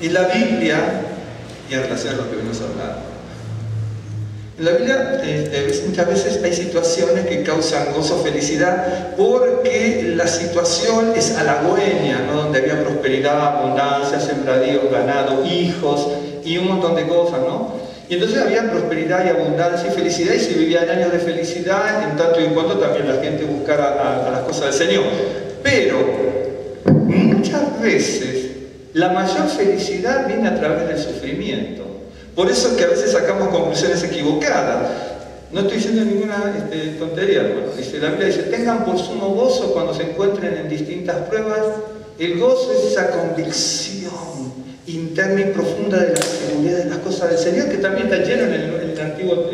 Y la Biblia, y en relación a lo que venimos a hablar, en la Biblia muchas veces hay situaciones que causan gozo, felicidad, porque la situación es halagüeña, ¿no? Donde había prosperidad, abundancia, sembradíos, ganado, hijos y un montón de cosas, ¿no? Y entonces había prosperidad y abundancia y felicidad, y se vivían años de felicidad, en tanto y en cuanto también la gente buscara a las cosas del Señor. Pero muchas veces la mayor felicidad viene a través del sufrimiento. Por eso es que a veces sacamos conclusiones equivocadas. No estoy diciendo ninguna tontería, hermano. La Biblia dice: tengan por sumo gozo cuando se encuentren en distintas pruebas. El gozo es esa convicción interna y profunda de la seguridad de las cosas del Señor, que también está lleno en el antiguo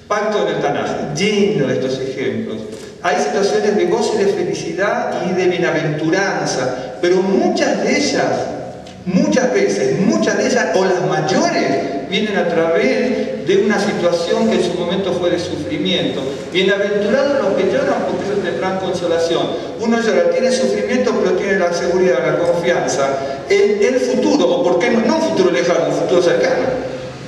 pacto, en el Tanaj, lleno de estos ejemplos. Hay situaciones de gozo y de felicidad y de bienaventuranza, pero muchas de ellas, o las mayores, vienen a través de una situación que en su momento fue de sufrimiento. Bienaventurados los que lloran, porque ellos tendrán consolación. Uno llora, tiene sufrimiento, pero tiene la seguridad, la confianza en el futuro, o por qué no un futuro lejano, un futuro cercano,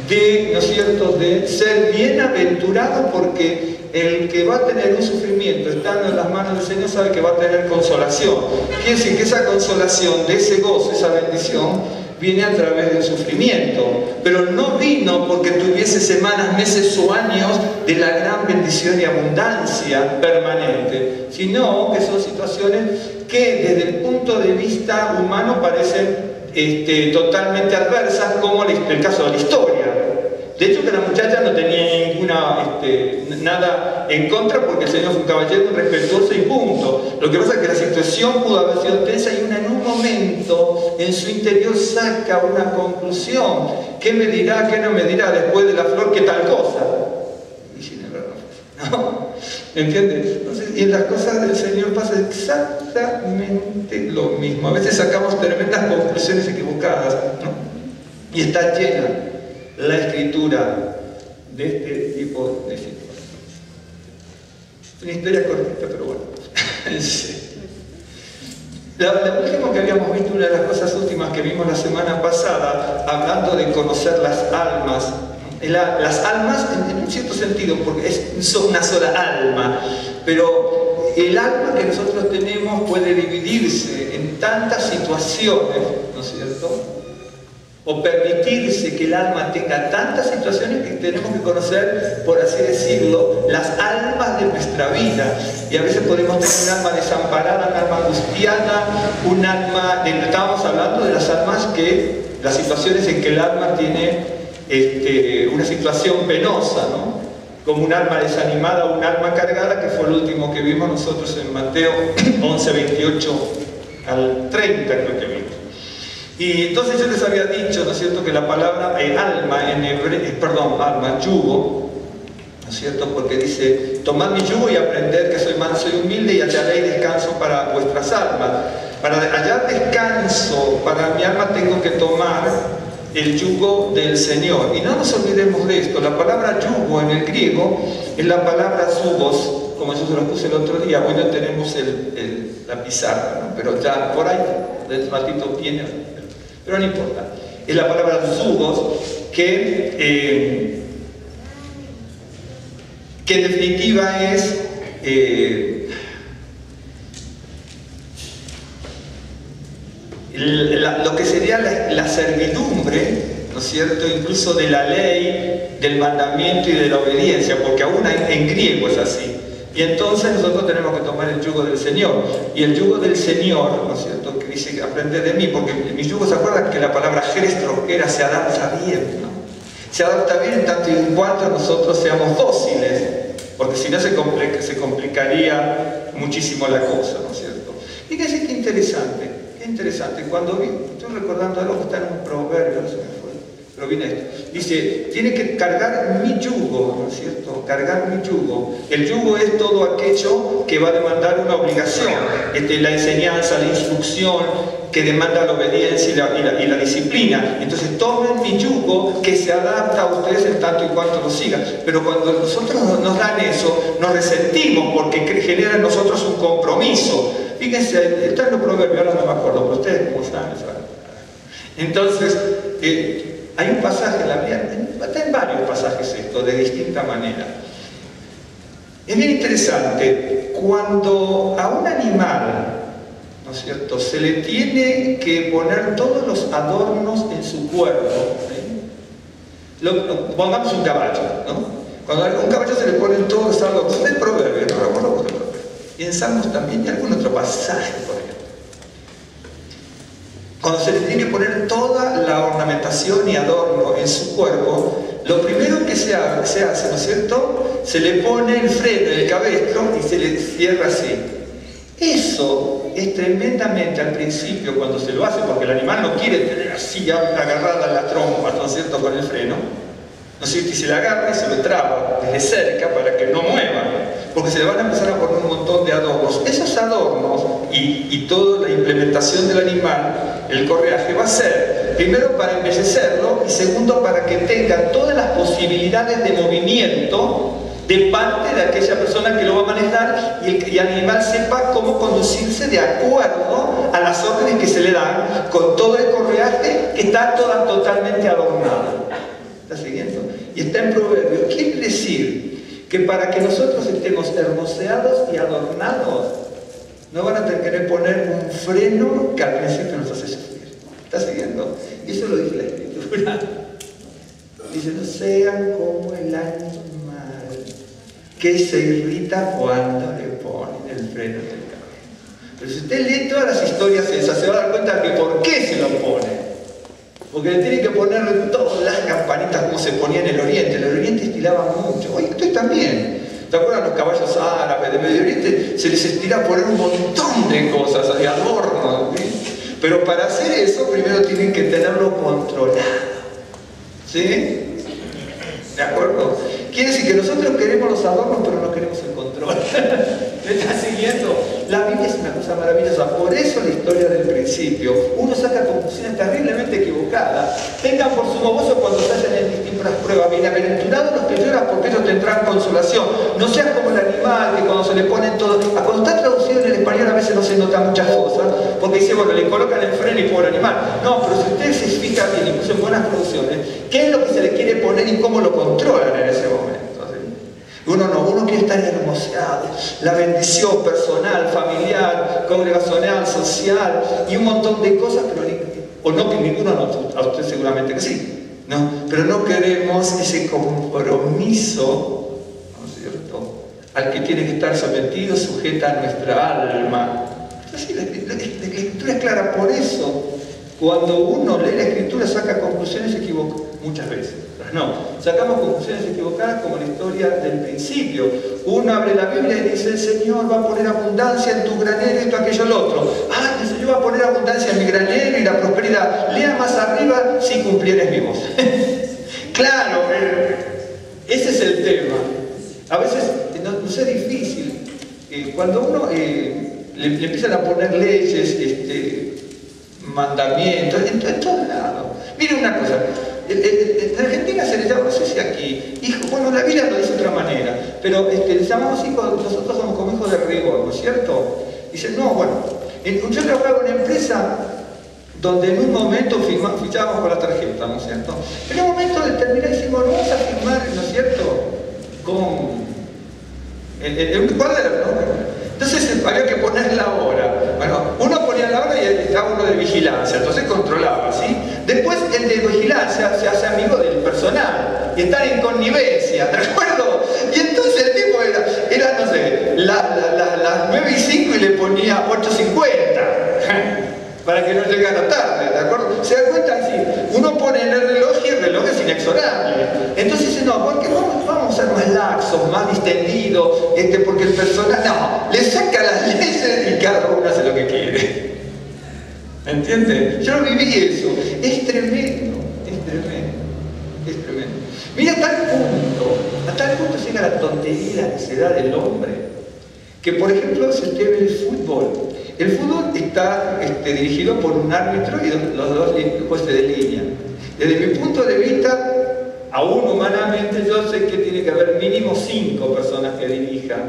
¿no es cierto?, de ser bienaventurado, porque el que va a tener un sufrimiento estando en las manos del Señor sabe que va a tener consolación. Quiere decir que esa consolación, de ese gozo, esa bendición, viene a través del sufrimiento, pero no vino porque tuviese semanas, meses o años de la gran bendición y abundancia permanente, sino que son situaciones que desde el punto de vista humano parecen totalmente adversas, como el caso de la historia. De hecho, que la muchacha no tenía nada en contra, porque el Señor fue un caballero respetuoso y punto. Lo que pasa es que la situación pudo haber sido tensa, y una en un momento en su interior saca una conclusión. ¿Qué me dirá, qué no me dirá después de la flor, qué tal cosa? Y sin embargo, ¿no? ¿Entiendes? Entonces, y en las cosas del Señor pasa exactamente lo mismo. A veces sacamos tremendas conclusiones equivocadas, ¿no? Y está llena la Escritura de este tipo de situaciones. Es una historia cortita, pero bueno. La última que habíamos visto, una de las cosas últimas que vimos la semana pasada, hablando de conocer las almas. Las almas, en un cierto sentido, porque son una sola alma, pero el alma que nosotros tenemos puede dividirse en tantas situaciones, ¿no es cierto?, o permitirse que el alma tenga tantas situaciones, que tenemos que conocer, por así decirlo, las almas de nuestra vida. Y a veces podemos tener un alma desamparada, un alma angustiada, un alma estábamos hablando de las almas las situaciones en que el alma tiene una situación penosa, ¿no? Como un alma desanimada o un alma cargada, que fue el último que vimos nosotros en Mateo 11, 28 al 30, creo que vimos. Y entonces yo les había dicho, ¿no es cierto?, que la palabra alma en hebreo, alma, yugo, ¿no es cierto?, porque dice: tomad mi yugo y aprended que soy manso y humilde, y hallaréis descanso para vuestras almas. Para hallar descanso para mi alma tengo que tomar el yugo del Señor. Y no nos olvidemos de esto: la palabra yugo en el griego es la palabra zugos, como yo se lo puse el otro día. Hoy no tenemos la pizarra, ¿no? Pero ya por ahí, del ratito viene, pero no importa. Es la palabra zugos que en definitiva es lo que sería la servidumbre, ¿no es cierto?, incluso de la ley, del mandamiento y de la obediencia, porque aún en griego es así. Y entonces nosotros tenemos que tomar el yugo del Señor. Y el yugo del Señor, ¿no es cierto?, que dice: aprended de mí, porque mi yugo, ¿se acuerdan que la palabra jerez troquera se adapta bien, ¿no? Se adapta bien en tanto y en cuanto nosotros seamos dóciles, porque si no se complicaría muchísimo la cosa, ¿no es cierto? Fíjense qué interesante. Qué interesante, estoy recordando algo que está en un proverbio, no se me fue, pero viene esto. Dice: tiene que cargar mi yugo, ¿no es cierto? Cargar mi yugo. El yugo es todo aquello que va a demandar una obligación, la enseñanza, la instrucción, que demanda la obediencia y la disciplina. Entonces tomen mi yugo, que se adapta a ustedes en tanto y cuanto lo sigan. Pero cuando nosotros nos dan eso, nos resentimos, porque genera en nosotros un compromiso. Fíjense, está en los proverbios, ahora no me acuerdo, pero ustedes cómo están. Entonces, hay un pasaje en la Biblia, está en varios pasajes esto, de distinta manera. Es bien interesante, cuando a un animal, ¿no es cierto?, se le tiene que poner todos los adornos en su cuerpo, pongamos un caballo, ¿no? Cuando a un caballo se le ponen todos los adornos, del proverbio, no recuerdo el proverbio, y en Salmos también, y algún otro pasaje, por ejemplo. Cuando se le tiene que poner toda la ornamentación y adorno en su cuerpo, lo primero que se hace, ¿no es cierto?, se le pone el freno, el cabestro, y se le cierra así. Eso es tremendamente al principio cuando se lo hace, porque el animal no quiere tener así agarrada la trompa, ¿no es cierto?, con el freno, ¿no es cierto?, y se la agarra y se lo traba desde cerca para que no mueva, porque se le van a empezar a poner un montón de adornos. Esos adornos y toda la implementación del animal, el correaje, va a ser primero para embellecerlo y segundo para que tenga todas las posibilidades de movimiento de parte de aquella persona que lo va a manejar y el animal sepa cómo conducirse de acuerdo a las órdenes que se le dan, con todo el correaje que está totalmente adornado. ¿Está siguiendo? Y está en Proverbios. Quiere decir que para que nosotros estemos hermoseados y adornados, no van a querer poner un freno que al principio nos hace sufrir. ¿Está siguiendo? Y eso lo dice la Escritura. Dice, no sean como el animal que se irrita cuando le ponen el freno del carro. Pero si usted lee todas las historias esas, se va a dar cuenta que por qué se lo pone. Porque le tienen que poner todas las campanitas como se ponía en el Oriente. En el Oriente estilaban mucho. Oye, ustedes también. ¿Te acuerdan los caballos árabes de Medio Oriente? Se les estira poner un montón de cosas, de adornos, ¿sí? Pero para hacer eso, primero tienen que tenerlo controlado. ¿Sí? ¿De acuerdo? Quiere decir que nosotros queremos los adornos, pero no queremos el control. ¿Me está siguiendo? La Biblia es una cosa maravillosa. Por eso la historia del principio, uno saca conclusiones terriblemente equivocadas. Tengan por sumo gozo cuando se hacen en distintas pruebas. Bienaventurados los que lloran, porque ellos tendrán consolación. No seas como el animal que cuando se le ponen todo... Cuando está traducido en el español a veces no se notan muchas cosas, porque dice, bueno, le colocan el freno y pobre animal. No, pero si ustedes se fijan bien, incluso en buenas traducciones, ¿qué es lo que se le quiere poner y cómo lo controlan en ese momento? Uno quiere estar hermoseado, la bendición personal, familiar, congregacional, social y un montón de cosas, pero ninguno no, a usted seguramente que sí, ¿no? Pero no queremos ese compromiso, ¿no es cierto?, al que tiene que estar sometido, sujeta a nuestra alma. Entonces, la Escritura es clara. Por eso, cuando uno lee la Escritura, saca conclusiones equivocadas, muchas veces. No, sacamos conclusiones equivocadas como la historia del principio. Uno abre la Biblia y dice, el Señor va a poner abundancia en tu granero y esto, aquello, lo otro. Ah, el Señor va a poner abundancia en mi granero y la prosperidad. Lea más arriba, si cumplieres mi voz. Claro, ese es el tema. A veces nos es difícil. Cuando uno le empiezan a poner leyes, mandamientos, en todos lados. Mire una cosa. En Argentina se le llama, no sé si aquí, hijo, bueno, la Biblia lo dice de otra manera, pero les llamamos hijos, nosotros somos como hijos de rigor, ¿no es cierto? Dicen, no, bueno, yo trabajaba en una empresa donde en un momento fichábamos con la tarjeta, ¿no es cierto? En un momento determinado decimos, vamos a firmar, ¿no es cierto?, con un cuaderno, ¿no? Entonces había que poner la hora. Bueno, uno ponía la hora y estaba uno de vigilancia, entonces controlaba, ¿sí? Después el de vigilancia se hace amigo del personal y están en connivencia, ¿de acuerdo? Y entonces el tipo era no sé, las 9:05 y le ponía 8:50 para que no llegara tarde, ¿de acuerdo? ¿Se da cuenta? Sí, uno pone en el reloj y el reloj es inexorable. Entonces dice, no, porque vamos a ser más laxos, más distendidos, porque el personal, no, le saca las leyes y cada uno hace lo que quiere. ¿Me entiende? Yo no viví eso. Es tremendo, es tremendo, es tremendo. Mira, a tal punto llega la tontería y la necedad del hombre, que por ejemplo se ve el fútbol. El fútbol está dirigido por un árbitro y los dos jueces de línea. Desde mi punto de vista, aún humanamente, yo sé que tiene que haber mínimo 5 personas que dirijan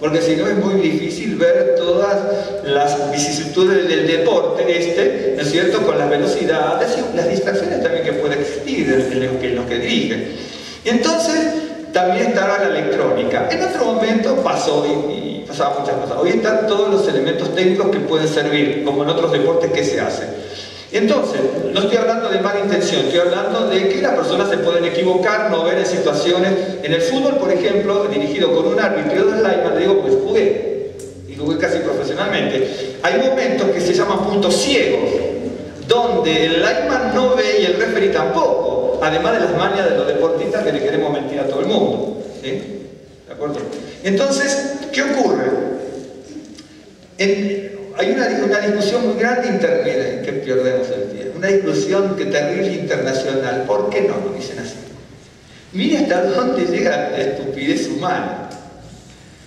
porque si no es muy difícil ver todas las vicisitudes del deporte ¿no es cierto?, con las velocidades y las distracciones también que puede existir en los que dirigen. Y entonces también estaba la electrónica. En otro momento pasó y pasaban muchas cosas. Hoy están todos los elementos técnicos que pueden servir, como en otros deportes que se hacen. Entonces, no estoy hablando de mala intención, estoy hablando de que las personas se pueden equivocar, no ver en situaciones. En el fútbol, por ejemplo, dirigido con un árbitro y dos linemen, le digo, pues jugué, y jugué casi profesionalmente. Hay momentos que se llaman puntos ciegos, donde el lineman no ve y el referee tampoco, además de las mañas de los deportistas que le queremos mentir a todo el mundo. ¿Sí? ¿De acuerdo? Entonces, ¿qué ocurre? Hay una discusión muy grande interna que perdemos el tiempo, una discusión terrible internacional. ¿Por qué no? Lo dicen así. Mire hasta dónde llega la estupidez humana.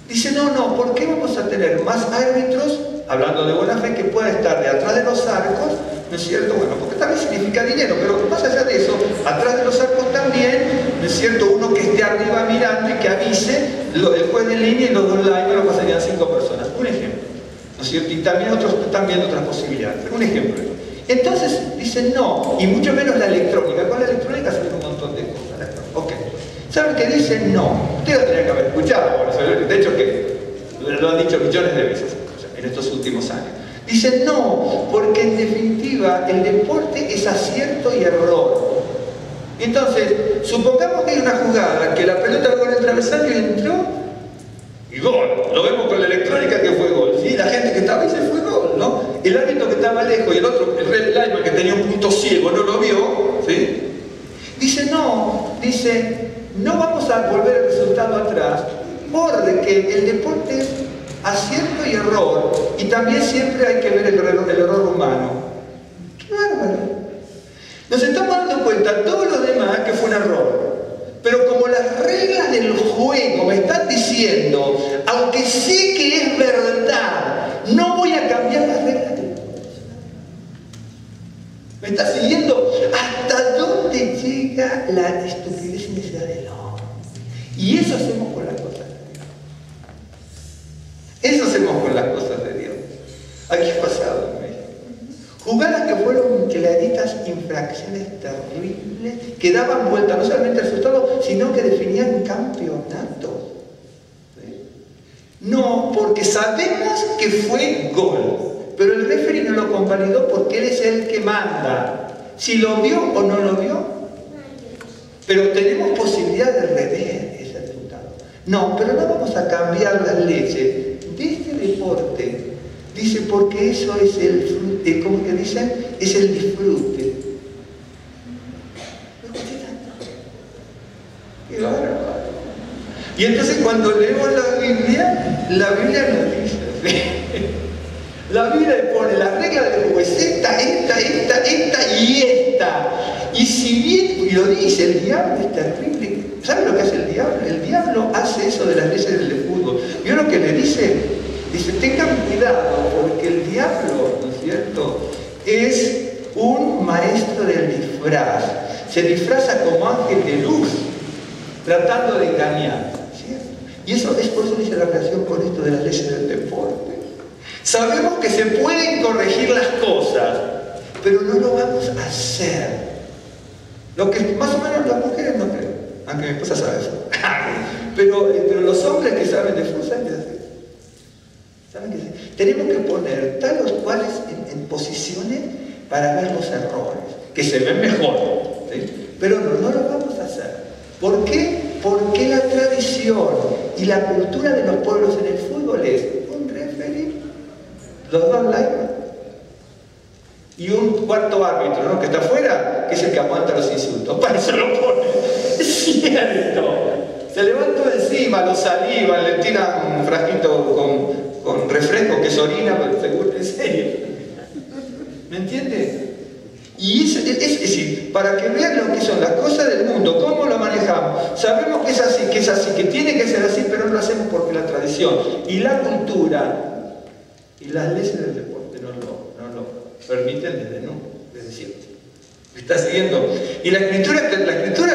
Dice, no, ¿por qué vamos a tener más árbitros, hablando de buena fe, que puedan estar de atrás de los arcos? ¿No es cierto? Bueno, porque también significa dinero, pero más allá de eso, atrás de los arcos también, ¿no es cierto?, uno que esté arriba mirando y que avise, el juez de línea y los dos linemen lo pasarían 5 personas. Un ejemplo. ¿No es cierto? Y también otros están viendo otras posibilidades. Un ejemplo. Entonces dicen no, y mucho menos la electrónica. Con la electrónica se ven un montón de cosas. Ok. ¿Saben qué dicen? No. Ustedes lo tenían que haber escuchado. De hecho, que lo han dicho millones de veces en estos últimos años. Dicen no, porque en definitiva el deporte es acierto y error. Entonces, supongamos que hay una jugada que la pelota va con el travesaño y entró y gol. Lo vemos con la electrónica que fue gol. ¿Sí? La gente que estaba ahí se fue gol, ¿no? El árbitro que estaba lejos y el otro, el red lineman que tenía un punto ciego, no lo vio. ¿Sí? Dice no vamos a volver el resultado atrás, porque el deporte es acierto y error, y también siempre hay que ver el error humano. ¡Qué bárbaro! Nos estamos dando cuenta todos los demás que fue un error. Pero como las reglas del juego me están diciendo, aunque sé que es verdad, no voy a cambiar las reglas del juego. ¿Me está siguiendo? ¿Hasta dónde llega la estupidez y necesidad del hombre? Y eso hacemos con las cosas de Dios. Eso hacemos con las cosas de Dios. Aquí ha pasado en México. Jugadas que fueron claritas infracciones terribles, que daban vuelta no solamente al resultado, sino que definían campeonatos. ¿Sí? No, porque sabemos que fue gol, pero el referee no lo convalidó porque él es el que manda. Si lo vio o no lo vio, pero tenemos posibilidad de rever ese resultado. No, pero no vamos a cambiar las leyes de este deporte. Dice, porque eso es el fruto, ¿cómo que dicen? Es el disfrute. ¿No escuché tanto? ¡Qué bárbaro! Y entonces cuando leemos la Biblia nos dice, la Biblia le pone la regla del juego, es esta y esta. Y si bien, y lo dice, el diablo es terrible. ¿Saben lo que hace el diablo? El diablo hace eso de las leyes del fútbol. ¿Vio lo que le dice? Dice, tengan cuidado, porque el diablo, ¿no es cierto?, es un maestro del disfraz. Se disfraza como ángel de luz, tratando de engañar. ¿Cierto? Y eso es por eso dice la relación con esto de las leyes del deporte. Sabemos que se pueden corregir las cosas, pero no lo vamos a hacer. Lo que más o menos las mujeres no creen, aunque mi esposa sabe eso. pero los hombres que saben de fútbol saben qué hacer. ¿Saben qué hacer? Tenemos que poner tales cuales en posiciones para ver los errores, que se ven mejor, ¿sí? Pero no lo vamos a hacer. ¿Por qué? Porque la tradición y la cultura de los pueblos en el fútbol es un referee, los dos linemen y un cuarto árbitro, ¿no?, que está afuera, que es el que aguanta los insultos. Para eso lo pone. Es cierto. Se levantó encima, lo salivan, le tiran un frasquito con refresco que es orina, pero seguro, en serio. ¿Me entiende? Y es decir, para que vean lo que son las cosas del mundo, cómo lo manejamos, sabemos que es así, que tiene que ser así, pero no lo hacemos porque la tradición y la cultura y las leyes del deporte no lo permiten desde siempre. ¿Está siguiendo? Y la escritura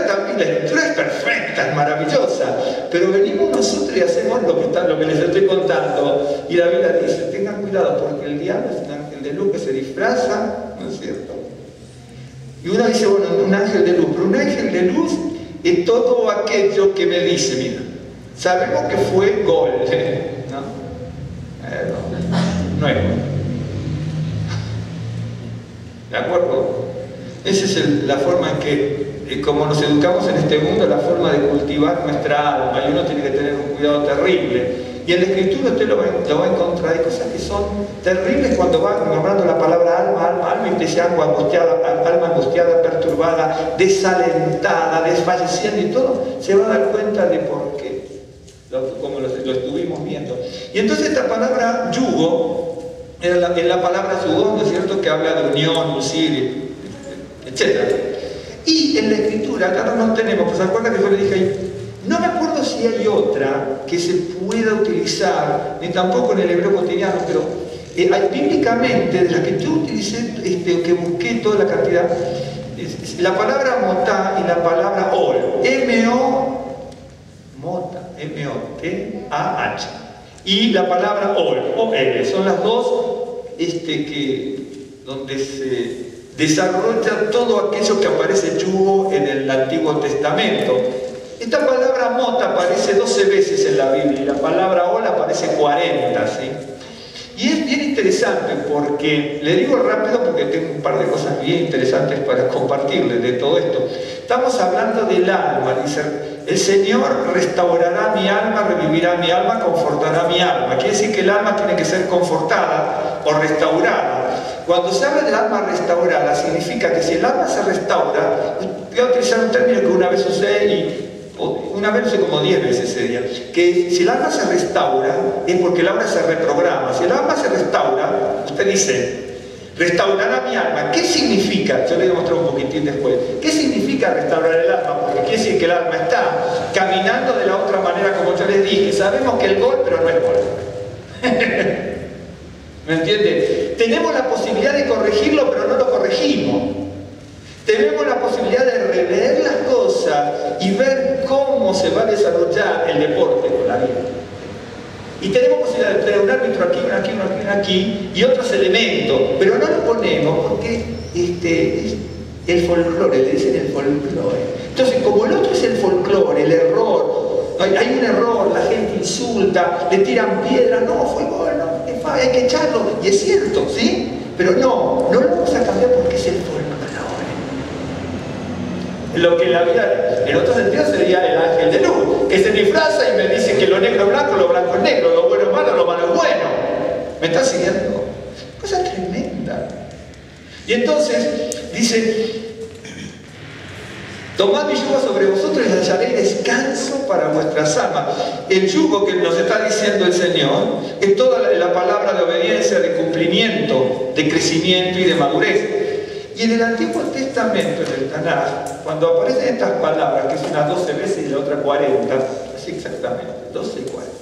también, la escritura es perfecta, es maravillosa, pero venimos nosotros y hacemos lo que les estoy contando, y la Biblia dice, tengan cuidado porque el diablo es un ángel de luz que se disfraza, ¿no es cierto? Y uno dice, bueno, un ángel de luz, pero un ángel de luz es todo aquello que me dice, mira, sabemos que fue gol, ¿no? No es gol. ¿De acuerdo? Esa es la forma en que, como nos educamos en este mundo, la forma de cultivar nuestra alma, y uno tiene que tener un cuidado terrible. Y en la Escritura usted lo va a encontrar, hay cosas que son terribles cuando va nombrando la palabra alma, alma, alma, y dice alma angustiada, perturbada, desalentada, desfalleciendo y todo, se va a dar cuenta de por qué, como lo estuvimos viendo. Y entonces esta palabra yugo, es la palabra yugón, ¿no es cierto?, que habla de unión, unir, etc. Y en la Escritura, acá no tenemos, pues se acuerda que yo le dije ahí, no me acuerdo si hay otra que se pueda utilizar, ni tampoco en el hebreo cotidiano, pero bíblicamente, de las que yo utilicé, que busqué toda la cantidad, la palabra motá y la palabra ol, M-O-T-A-H, y la palabra ol, O-L, son las dos donde se desarrolla todo aquello que aparece yugo en el Antiguo Testamento. Esta palabra mota aparece 12 veces en la Biblia y la palabra ol aparece 40, ¿sí? Y es bien interesante porque, le digo rápido porque tengo un par de cosas bien interesantes para compartirles de todo esto. Estamos hablando del alma, dice, el Señor restaurará mi alma, revivirá mi alma, confortará mi alma. Quiere decir que el alma tiene que ser confortada o restaurada. Cuando se habla del alma restaurada, significa que si el alma se restaura, voy a utilizar un término que una vez usé una vez usé como 10 veces ese día, que si el alma se restaura es porque el alma se reprograma. Si el alma se restaura, usted dice, restaurará mi alma. ¿Qué significa? Yo le voy a mostrar un poquitín después. ¿Qué significa restaurar el alma? Porque quiere decir que el alma está caminando de la otra manera, como yo les dije. Sabemos que el gol, pero no es gol. ¿Me entiende? Tenemos la posibilidad de corregirlo, pero no lo corregimos. Tenemos la posibilidad de releer las cosas y ver cómo se va a desarrollar el deporte con la vida. Y tenemos posibilidad de tener un árbitro aquí, un aquí, un aquí, un aquí y otros elementos, pero no lo ponemos porque es el folclore, le dicen el folclore. Entonces, como el otro es el folclore, el error, hay un error, la gente insulta, le tiran piedras, no, fue gol, no, hay que echarlo, y es cierto, ¿sí? Pero no lo vamos a cambiar porque es el folclore. Lo que en la vida, en otro sentido, sería el ángel de luz, que se disfraza y me dice que lo negro es blanco, lo blanco es negro, lo bueno es malo, lo malo es bueno. ¿Me está siguiendo? Cosa tremenda. Y entonces, dice, tomad mi yugo sobre vosotros y hallaréis descanso para vuestras almas. El yugo que nos está diciendo el Señor es toda la palabra de obediencia, de cumplimiento, de crecimiento y de madurez. Y en el Antiguo Testamento, en el Tanaj, cuando aparecen estas palabras, que son unas 12 veces y la otra 40, así exactamente, 12 y 40,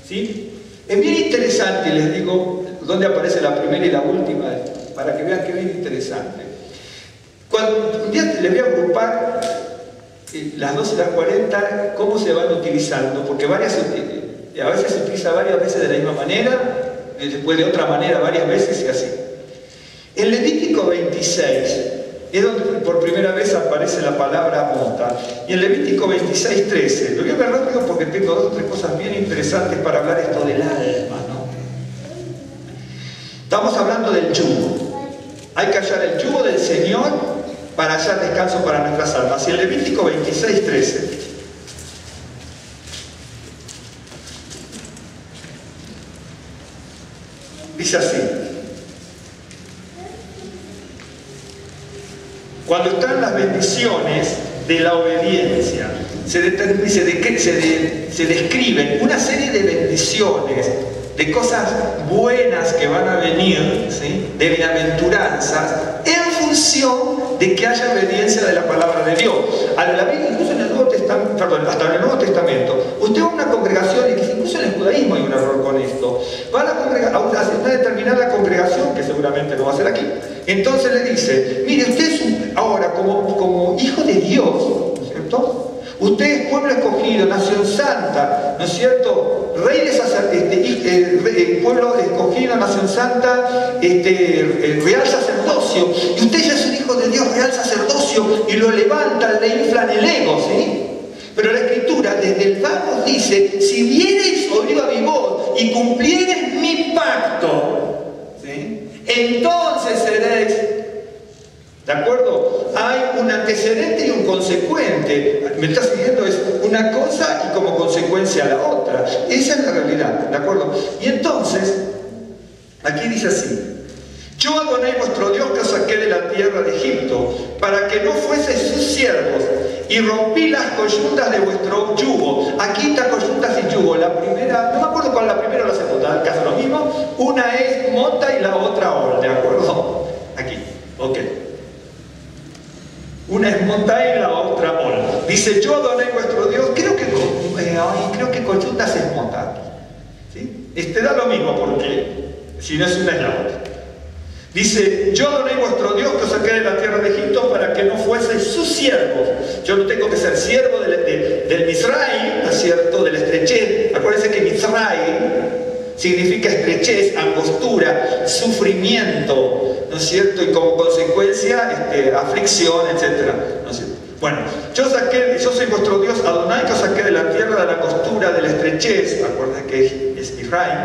¿sí? Es bien interesante, les digo, dónde aparece la primera y la última, para que vean que es bien interesante. Un día les voy a agrupar las 12 y las 40, cómo se van utilizando, porque a veces se utiliza varias veces de la misma manera, después de otra manera varias veces y así. En Levítico 26 es donde por primera vez aparece la palabra mota. Y en Levítico 26:13, lo voy a ver rápido porque tengo 2 o 3 cosas bien interesantes para hablar esto del alma, ¿no? Estamos hablando del yugo. Hay que hallar el yugo del Señor para hallar descanso para nuestras almas. Y en Levítico 26:13 dice así: cuando están las bendiciones de la obediencia, se describen una serie de bendiciones, de cosas buenas que van a venir, ¿sí?, de bienaventuranzas, en función de que haya obediencia de la palabra de Dios. A la Biblia, incluso en el Nuevo Testamento, hasta en el Nuevo Testamento, usted va a una congregación, y incluso en el judaísmo hay un error con esto, va a una determinada congregación, que seguramente no va a ser aquí, Entonces le dice, mire, usted es ahora como hijo de Dios, ¿no es cierto? Usted es pueblo escogido, nación santa, ¿no es cierto? Rey de sacerdocio, pueblo escogido, nación santa, real sacerdocio. Y usted ya es un hijo de Dios, real sacerdocio, y lo levantan, le inflan el ego, ¿sí? Pero la Escritura desde el vamos dice, si vienes oliva mi voz y cumplieres mi pacto, ¿sí? Entonces seréis, ¿de acuerdo? Hay un antecedente y un consecuente. ¿Me está siguiendo? Es una cosa y como consecuencia la otra. Esa es la realidad, ¿de acuerdo? Y entonces, aquí dice así, yo Adonai vuestro Dios que os saqué de la tierra de Egipto, para que no fueseis sus siervos, y rompí las coyuntas de vuestro yugo. Aquí está coyuntas y yugo. La primera, no me acuerdo cuál es la primera o la segunda, casi lo mismo. Una es mota y la otra ol, ¿de acuerdo? Aquí, ok. Una es mota y la otra ol. Dice, yo Adonai vuestro Dios, creo que coyuntas es mota. ¿Sí? Da lo mismo porque si no es una es la otra. Dice, yo Adonai vuestro Dios que os saqué de la tierra de Egipto para que no fueseis sus siervos. Yo no tengo que ser siervo del Mizraim, ¿no es cierto? De la estrechez. Acuérdense que Mizraim significa estrechez, angostura, sufrimiento, ¿no es cierto? Y como consecuencia, aflicción, etc. ¿no es cierto? Bueno, yo soy vuestro Dios Adonai que os saqué de la tierra de la angostura, de la estrechez, acuérdense que es Mizraim,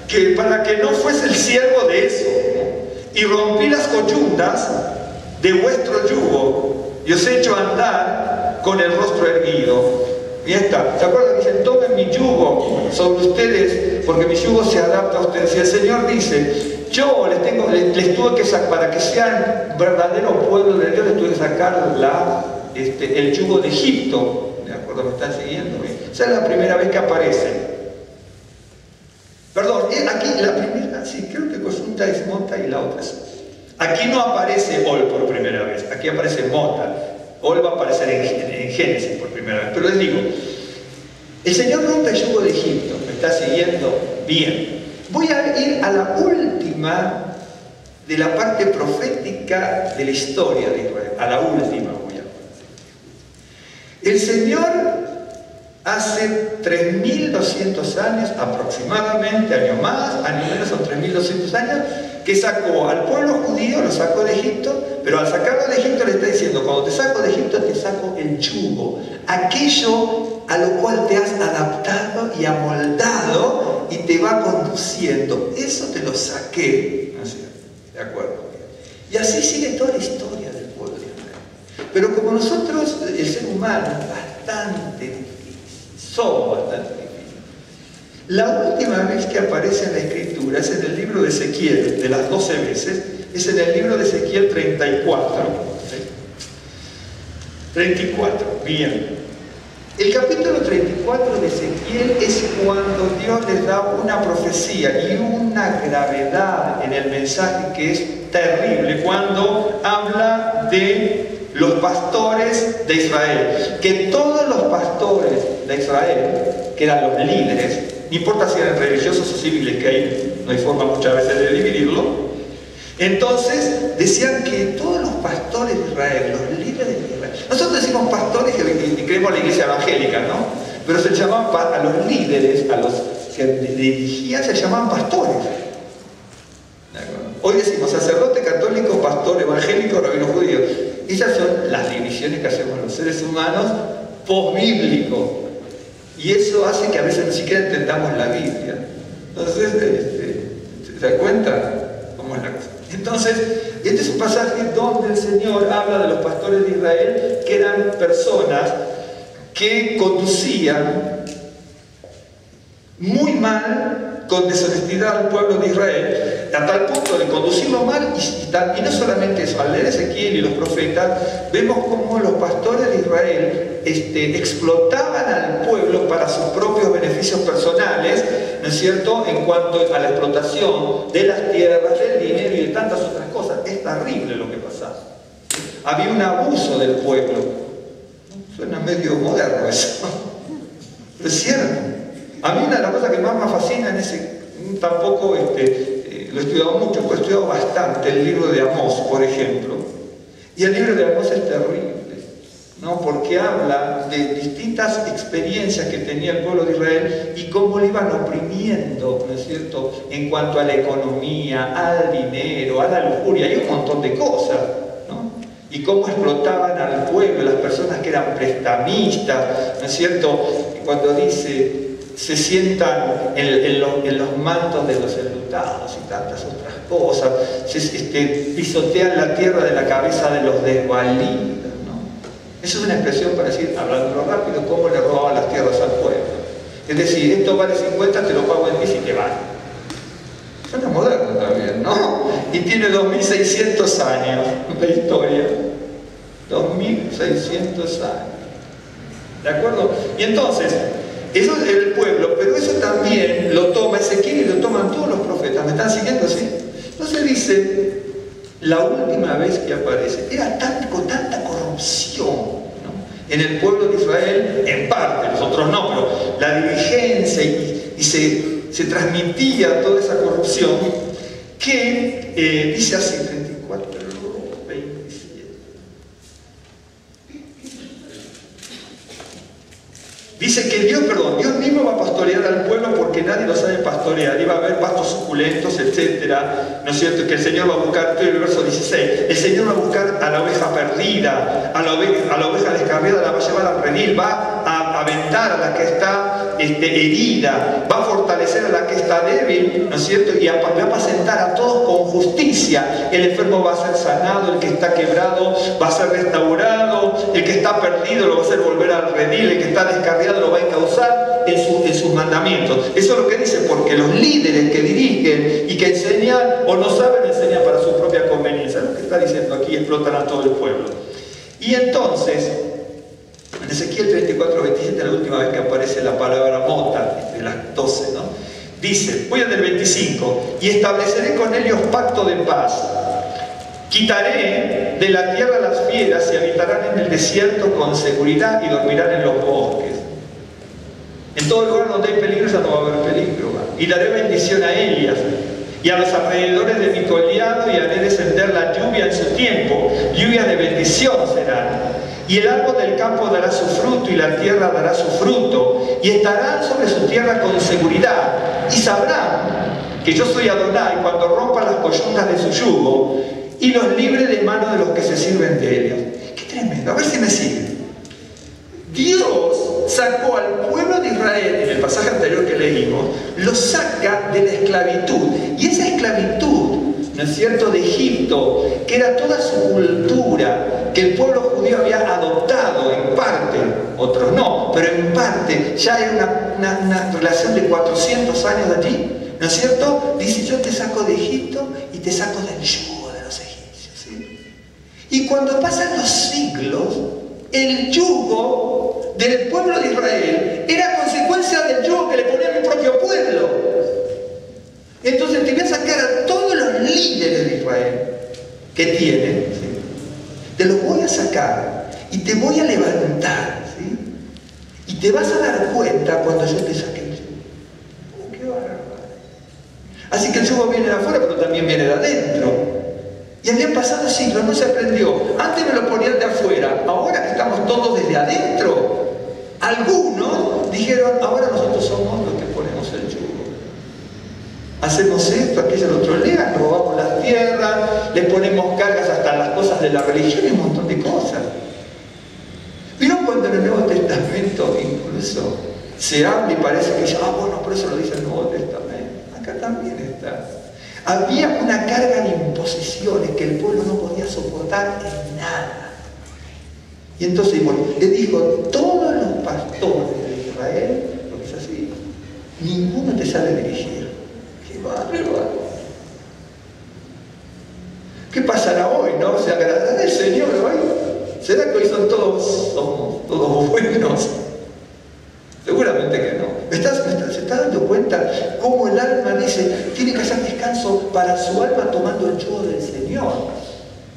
que para que no fuese el siervo de eso, y rompí las coyuntas de vuestro yugo y os he hecho andar con el rostro erguido. Y está, ¿se acuerdan? Dicen, tomen mi yugo sobre ustedes porque mi yugo se adapta a ustedes. Y el Señor dice, yo les tuve que sacar, para que sean verdadero pueblo de Dios, les tuve que sacar el yugo de Egipto. ¿De acuerdo? ¿Me están siguiendo? Esa es la primera vez que aparece. Perdón, aquí la primera, sí, creo que coyunta es mota y la otra es. Aquí no aparece ol por primera vez, aquí aparece mota. Ol va a aparecer en Génesis por primera vez. Pero les digo, el Señor rompe el yugo de Egipto, ¿me está siguiendo? Bien. Voy a ir a la última de la parte profética de la historia de Israel. A la última voy a ir. El Señor hace 3.200 años aproximadamente, año más, año menos, son 3.200 años, que sacó al pueblo judío, lo sacó de Egipto, pero al sacarlo de Egipto le está diciendo, cuando te saco de Egipto te saco el yugo, aquello a lo cual te has adaptado y amoldado y te va conduciendo, eso te lo saqué, ¿de acuerdo? Y así sigue toda la historia del pueblo de Israel. Pero como nosotros, el ser humano, bastante difícil, somos bastante difíciles. La última vez que aparece en la Escritura es en el libro de Ezequiel, de las 12 veces, es en el libro de Ezequiel 34. ¿Sí? 34, bien. El capítulo 34 de Ezequiel es cuando Dios les da una profecía y una gravedad en el mensaje que es terrible, cuando habla de los pastores de Israel, que todos los pastores de Israel, que eran los líderes, no importa si eran religiosos o civiles, que ahí no hay forma muchas veces de dividirlo, entonces decían que todos los pastores de Israel, los líderes de Israel, nosotros decimos pastores y creemos la iglesia evangélica, ¿no? Pero se llamaban a los líderes, a los que dirigían, se llamaban pastores. Hoy decimos sacerdote, católico, pastor, evangélico, rabino judío. Esas son las divisiones que hacemos los seres humanos post-bíblicos. Y eso hace que a veces ni siquiera entendamos la Biblia. Entonces, ¿se dan cuenta cómo es la cosa? Entonces, este es un pasaje donde el Señor habla de los pastores de Israel, que eran personas que conducían muy mal, con deshonestidad al pueblo de Israel, a tal punto de conducirlo mal, y no solamente eso, al leer Ezequiel y los profetas, vemos cómo los pastores de Israel explotaban al pueblo para sus propios beneficios personales, ¿no es cierto?, en cuanto a la explotación de las tierras, del dinero y de tantas otras cosas. Es terrible lo que pasaba. Había un abuso del pueblo. Suena medio moderno eso, pero es cierto. A mí una de las cosas que más me fascina en ese, tampoco lo he estudiado mucho, pues estudiado bastante el libro de Amós, por ejemplo, y el libro de Amós es terrible, ¿no? Porque habla de distintas experiencias que tenía el pueblo de Israel y cómo le iban oprimiendo, ¿no es cierto?, en cuanto a la economía, al dinero, a la lujuria y un montón de cosas, ¿no? Y cómo explotaban al pueblo, las personas que eran prestamistas, ¿no es cierto?, cuando dice se sientan en los mantos de los enlutados y tantas otras cosas, pisotean la tierra de la cabeza de los desvalidos, ¿no? Eso es una expresión para decir, hablando rápido, cómo le robaban las tierras al pueblo. Es decir, esto vale 50, te lo pago en 10 y te vale. Suena moderno también, ¿no? Y tiene 2600 años la historia. 2600 años. ¿De acuerdo? Y entonces, eso es el pueblo, pero eso también lo toma Ezequiel y lo toman todos los profetas. ¿Me están siguiendo? ¿Sí? Entonces dice, la última vez que aparece, era con tanta corrupción, ¿no?, en el pueblo de Israel, en parte, los otros no, pero la dirigencia y se transmitía toda esa corrupción, que dice así, 34, 27. Dice que Dios mismo va a pastorear al pueblo porque nadie lo sabe pastorear. Iba a haber pastos suculentos, etcétera, ¿no es cierto? Que el Señor va a buscar, estoy en el verso 16, el Señor va a buscar a la oveja perdida, a la oveja descarriada la va a llevar al redil, va a aventar a la que está herida, va a fortalecer a la que está débil, ¿no es cierto? Y va a apacentar a todos con justicia. El enfermo va a ser sanado, el que está quebrado va a ser restaurado, el que está perdido lo va a hacer volver al redil, el que está descarriado lo va a encauzar en sus mandamientos. Eso es lo que dice, porque los líderes que dirigen y que enseñan o no saben enseñar para su propia conveniencia. Lo que está diciendo aquí, explotan a todo el pueblo. Y entonces, en Ezequiel 34, 27, la última vez que aparece la palabra mota, de las 12, ¿no?, dice, voy al del 25, y estableceré con ellos pacto de paz. Quitaré de la tierra las fieras y habitarán en el desierto con seguridad y dormirán en los bosques. En todo lugar donde hay peligro ya no va a haber peligro, ¿va? Y daré bendición a ellas y a los alrededores de mi collado, y haré descender la lluvia en su tiempo, lluvia de bendición serán. Y el árbol del campo dará su fruto y la tierra dará su fruto, y estarán sobre su tierra con seguridad, y sabrán que yo soy Adonai cuando rompa las coyuntas de su yugo y los libre de mano de los que se sirven de ellos. ¡Qué tremendo! A ver si me siguen. Dios sacó al pueblo de Israel, en el pasaje anterior que leímos, lo saca de la esclavitud. Y esa esclavitud, ¿no es cierto?, de Egipto, que era toda su cultura, que el pueblo judío había adoptado en parte, otros no, pero en parte ya era una relación de 400 años de allí, ¿no es cierto? Dice, yo te saco de Egipto y te saco del yugo de los egipcios, ¿sí? Y cuando pasan los siglos, el yugo del pueblo de Israel era consecuencia del yugo que le ponía mi propio pueblo. Entonces te voy a sacar a todos los líderes de Israel que tienen, ¿sí?, te los voy a sacar y te voy a levantar, ¿sí?, y te vas a dar cuenta cuando yo te saque el yugo. ¡Qué bárbaro! Así que el yugo viene de afuera, pero también viene de adentro. Y habían pasado siglos, no se aprendió. Antes me lo ponían de afuera, ahora que estamos todos desde adentro. Algunos dijeron, ahora nosotros somos los que ponemos el yugo. Hacemos esto, aquello, lo trolean, robamos las tierras, le ponemos cargas hasta en las cosas de la religión y un montón de cosas. ¿Vieron cuando en el Nuevo Testamento incluso se habla y parece que bueno, por eso lo dice el Nuevo Testamento? Acá también está. Había una carga de imposiciones que el pueblo no podía soportar en nada. Y entonces, bueno, le dijo, todos los pastores de Israel, porque es así, ninguno te sabe dirigir. ¡Qué bárbaro! ¿Qué pasará hoy, no? ¿Se agradará el Señor hoy? ¿Será que hoy somos todos buenos? Seguramente que no. ¿Se está dando cuenta cómo el alma dice, tiene que hacer descanso para su alma tomando el yugo del Señor?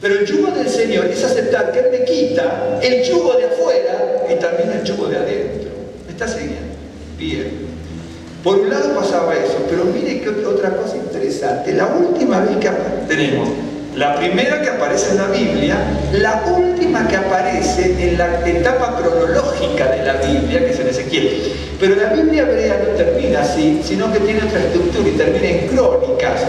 Pero el yugo del Señor es aceptar que Él me quita el yugo de afuera y también el yugo de adentro. ¿Me está siguiendo? Bien. Por un lado pasaba eso, pero mire que otra cosa interesante. La última vez que tenemos, la primera que aparece en la Biblia, la última que aparece en la etapa cronológica de la Biblia, que es en Ezequiel. Pero la Biblia hebrea no termina así, sino que tiene otra estructura y termina en crónicas.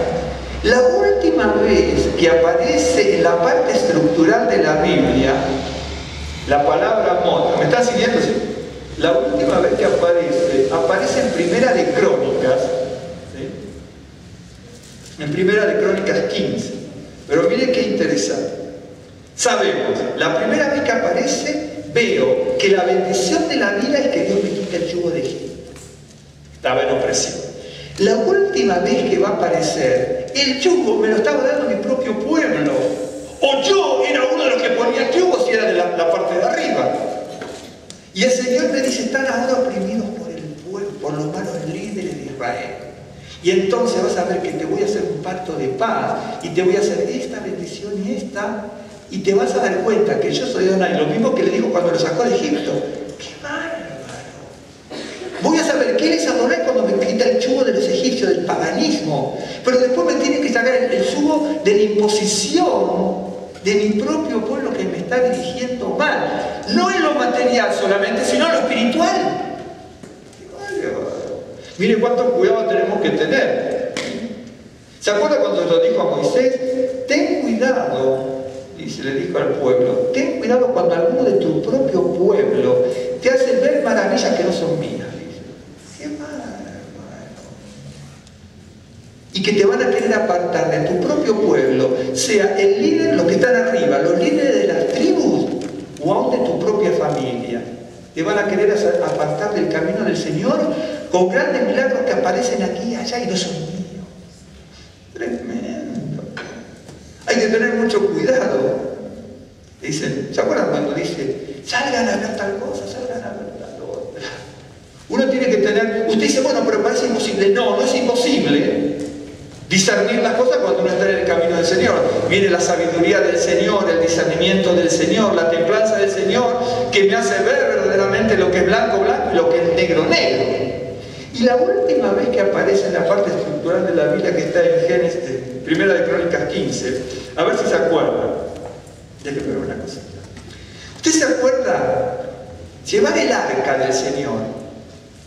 La última vez que aparece en la parte estructural de la Biblia, la palabra Amón, ¿me están siguiendo? La última vez que aparece en Primera de Crónicas, ¿sí? En Primera de Crónicas 15. Pero miren qué interesante. Sabemos, la primera vez que aparece, veo que la bendición de la vida es que Dios me quita el yugo de Egipto. Estaba en opresión. La última vez que va a aparecer, el yugo me lo estaba dando mi propio pueblo. O yo era uno de los que ponía el yugo si era de la parte de arriba. Y el Señor me dice, están ahora oprimidos por el pueblo, por los malos líderes de Israel. Y entonces vas a ver que te voy a hacer un pacto de paz y te voy a hacer esta bendición y esta, y te vas a dar cuenta que yo soy Adonai, lo mismo que le dijo cuando lo sacó de Egipto. ¡Qué bárbaro! Voy a saber que Él es Adonai cuando me quita el yugo de los egipcios, del paganismo, pero después me tiene que sacar el yugo de la imposición de mi propio pueblo que me está dirigiendo mal, no en lo material solamente, sino en lo espiritual. Mire cuánto cuidado tenemos que tener. ¿Se acuerda cuando lo dijo a Moisés? Ten cuidado, y se le dijo al pueblo, ten cuidado cuando alguno de tu propio pueblo te hace ver maravillas que no son mías. Qué bárbaro. Y que te van a querer apartar de tu propio pueblo, sea el líder, los que están arriba, los líderes de las tribus, o aún de tu propia familia. Te van a querer apartar del camino del Señor con grandes milagros que aparecen aquí y allá y no son míos. Tremendo. Hay que tener mucho cuidado. Dicen, ¿se acuerdan cuando dice, salgan a ver tal cosa, salgan a ver tal otra? Uno tiene que tener, usted dice, bueno, pero parece imposible. No, no es imposible discernir las cosas cuando uno está en el camino del Señor. Viene la sabiduría del Señor, el discernimiento del Señor, la templanza del Señor, que me hace ver verdaderamente lo que es blanco, blanco y lo que es negro, negro. Y la última vez que aparece en la parte estructural de la Biblia, que está en Génesis, Primera de Crónicas 15, a ver si se acuerdan. Déjenme ver una cosita. ¿Usted se acuerda? Llevar el arca del Señor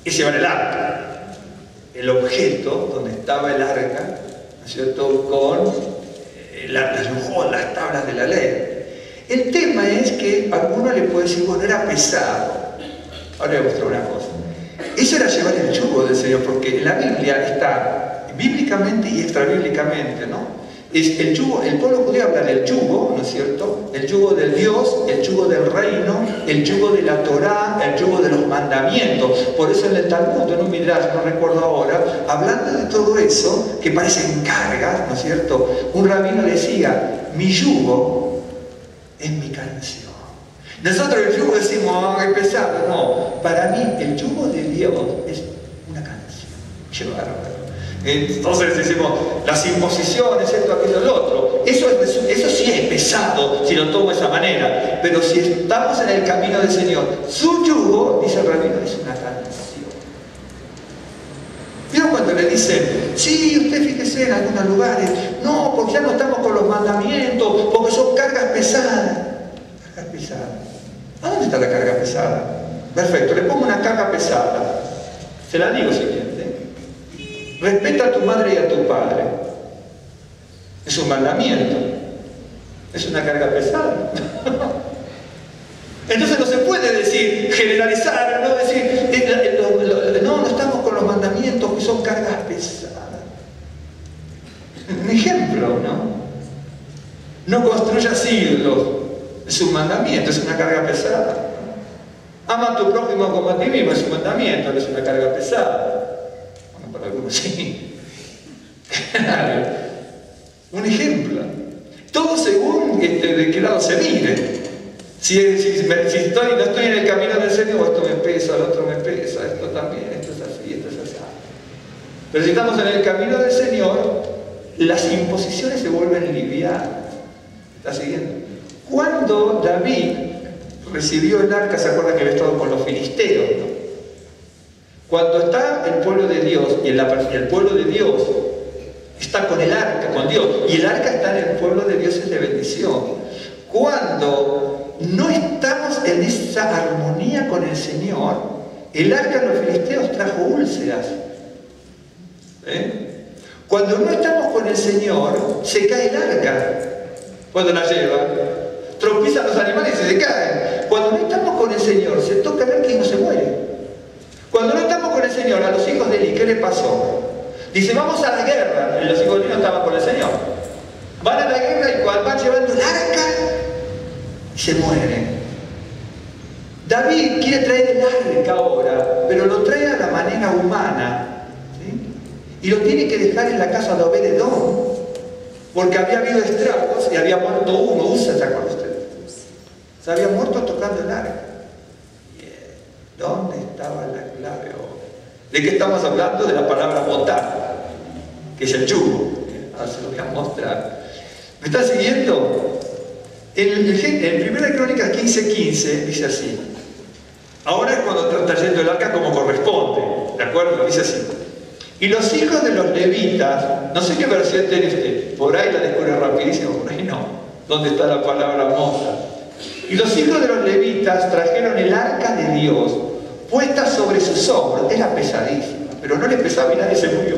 es llevar el arca, el objeto donde estaba el arca, ¿no es cierto?, con las tablas de la ley. El tema es que a alguno le puede decir, bueno, era pesado. Ahora le voy a mostrar una cosa. Eso era llevar el yugo del Señor, porque en la Biblia está bíblicamente y extrabíblicamente, ¿no? Es el yugo, el pueblo judío habla del yugo, ¿no es cierto? El yugo del Dios, el yugo del reino, el yugo de la Torá, el yugo de los mandamientos. Por eso en el Talmud, en un midrash, no recuerdo ahora, hablando de todo eso, que parecen cargas, ¿no es cierto? Un rabino decía, mi yugo es mi canción. Nosotros el yugo decimos, es pesado. No, para mí el yugo de Dios es una canción. Qué bárbaro. Entonces decimos, las imposiciones, esto, aquello, lo otro. Eso sí es pesado, si lo tomo de esa manera. Pero si estamos en el camino del Señor, su yugo, dice el rabino, es una canción. ¿Vieron cuando le dicen, sí, usted fíjese en algunos lugares, no, porque ya no estamos con los mandamientos, porque son cargas pesadas? Cargas pesadas. ¿A dónde está la carga pesada? Perfecto, le pongo una carga pesada. Se la digo siguiente. Respeta a tu madre y a tu padre. Es un mandamiento. Es una carga pesada. Entonces no se puede decir, generalizar, no decir, no estamos con los mandamientos que son cargas pesadas. Un ejemplo, ¿no? No construyas ídolos. Es un mandamiento, es una carga pesada. Ama a tu prójimo como a ti mismo, es un mandamiento, no es una carga pesada. Bueno, para algunos sí. Claro. Un ejemplo. Todo según de qué lado se mire. Si no estoy en el camino del Señor, esto me pesa, el otro me pesa, esto también, esto es así, esto es así. Pero si estamos en el camino del Señor, las imposiciones se vuelven livianas. ¿Está siguiendo? Cuando David recibió el arca, se acuerda que había estado con los filisteos, ¿no? Cuando está el pueblo de Dios y el pueblo de Dios está con el arca, con Dios, y el arca está en el pueblo de Dios, es de bendición. Cuando no estamos en esa armonía con el Señor, el arca de los filisteos trajo úlceras. Cuando no estamos con el Señor, se cae el arca cuando la llevan. Tropiezan los animales y se caen. Cuando no estamos con el Señor, se toca el arca y no se muere. Cuando no estamos con el Señor, a los hijos de Eli, ¿qué le pasó? Dice, vamos a la guerra. Y los hijos de Eli no estaban con el Señor. Van a la guerra y cuando van llevando el arca, se mueren. David quiere traer el arca ahora, pero lo trae a la manera humana, ¿sí? Y lo tiene que dejar en la casa de Obed-Edom, porque había habido estragos y había muerto uno. Usa, ¿se acuerdan ustedes? Se había muerto tocando el arca. ¿Dónde estaba la clave ahora? ¿De qué estamos hablando? De la palabra botar, que es el yugo. Ahora se lo voy a mostrar. ¿Me está siguiendo? En 1 Crónicas 15:15 dice así. Ahora es cuando está trayendo el arca como corresponde, ¿de acuerdo? Dice así. Y los hijos de los levitas, no sé qué versión tiene usted, por ahí la descubre rapidísimo, por ahí no, ¿dónde está la palabra moza? Y los hijos de los levitas trajeron el arca de Dios puesta sobre sus hombros. Era pesadísima, pero no le pesaba y nadie se murió.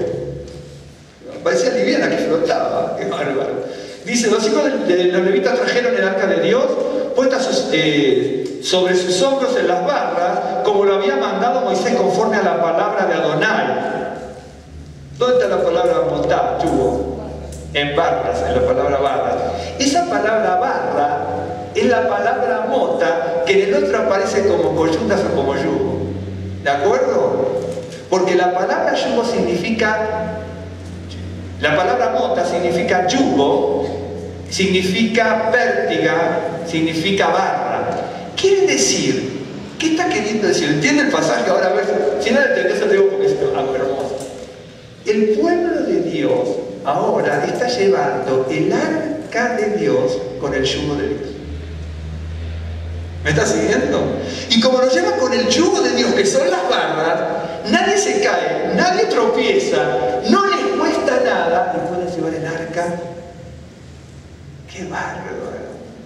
Parecía liviana, que flotaba, qué bárbaro. Dice, los hijos de los levitas trajeron el arca de Dios puesta sobre sus hombros en las barras, como lo había mandado Moisés conforme a la palabra de Adonai. ¿Dónde está la palabra motá, yugo? En barras, en la palabra barras. Esa palabra barra es la palabra mota, que en el otro aparece como coyuntas o como yugo. ¿De acuerdo? Porque la palabra yugo significa... La palabra mota significa yugo, significa pértiga, significa barra. Quiere decir, ¿qué está queriendo decir? ¿Entiende el pasaje? Ahora a ver, si no lo entendés, te digo porque es algo hermoso. El pueblo de Dios ahora está llevando el arca de Dios con el yugo de Dios. ¿Me está siguiendo? Y como lo lleva con el yugo de Dios, que son las barras, nadie se cae, nadie tropieza, no les cuesta nada y pueden llevar el arca. ¡Qué bárbaro!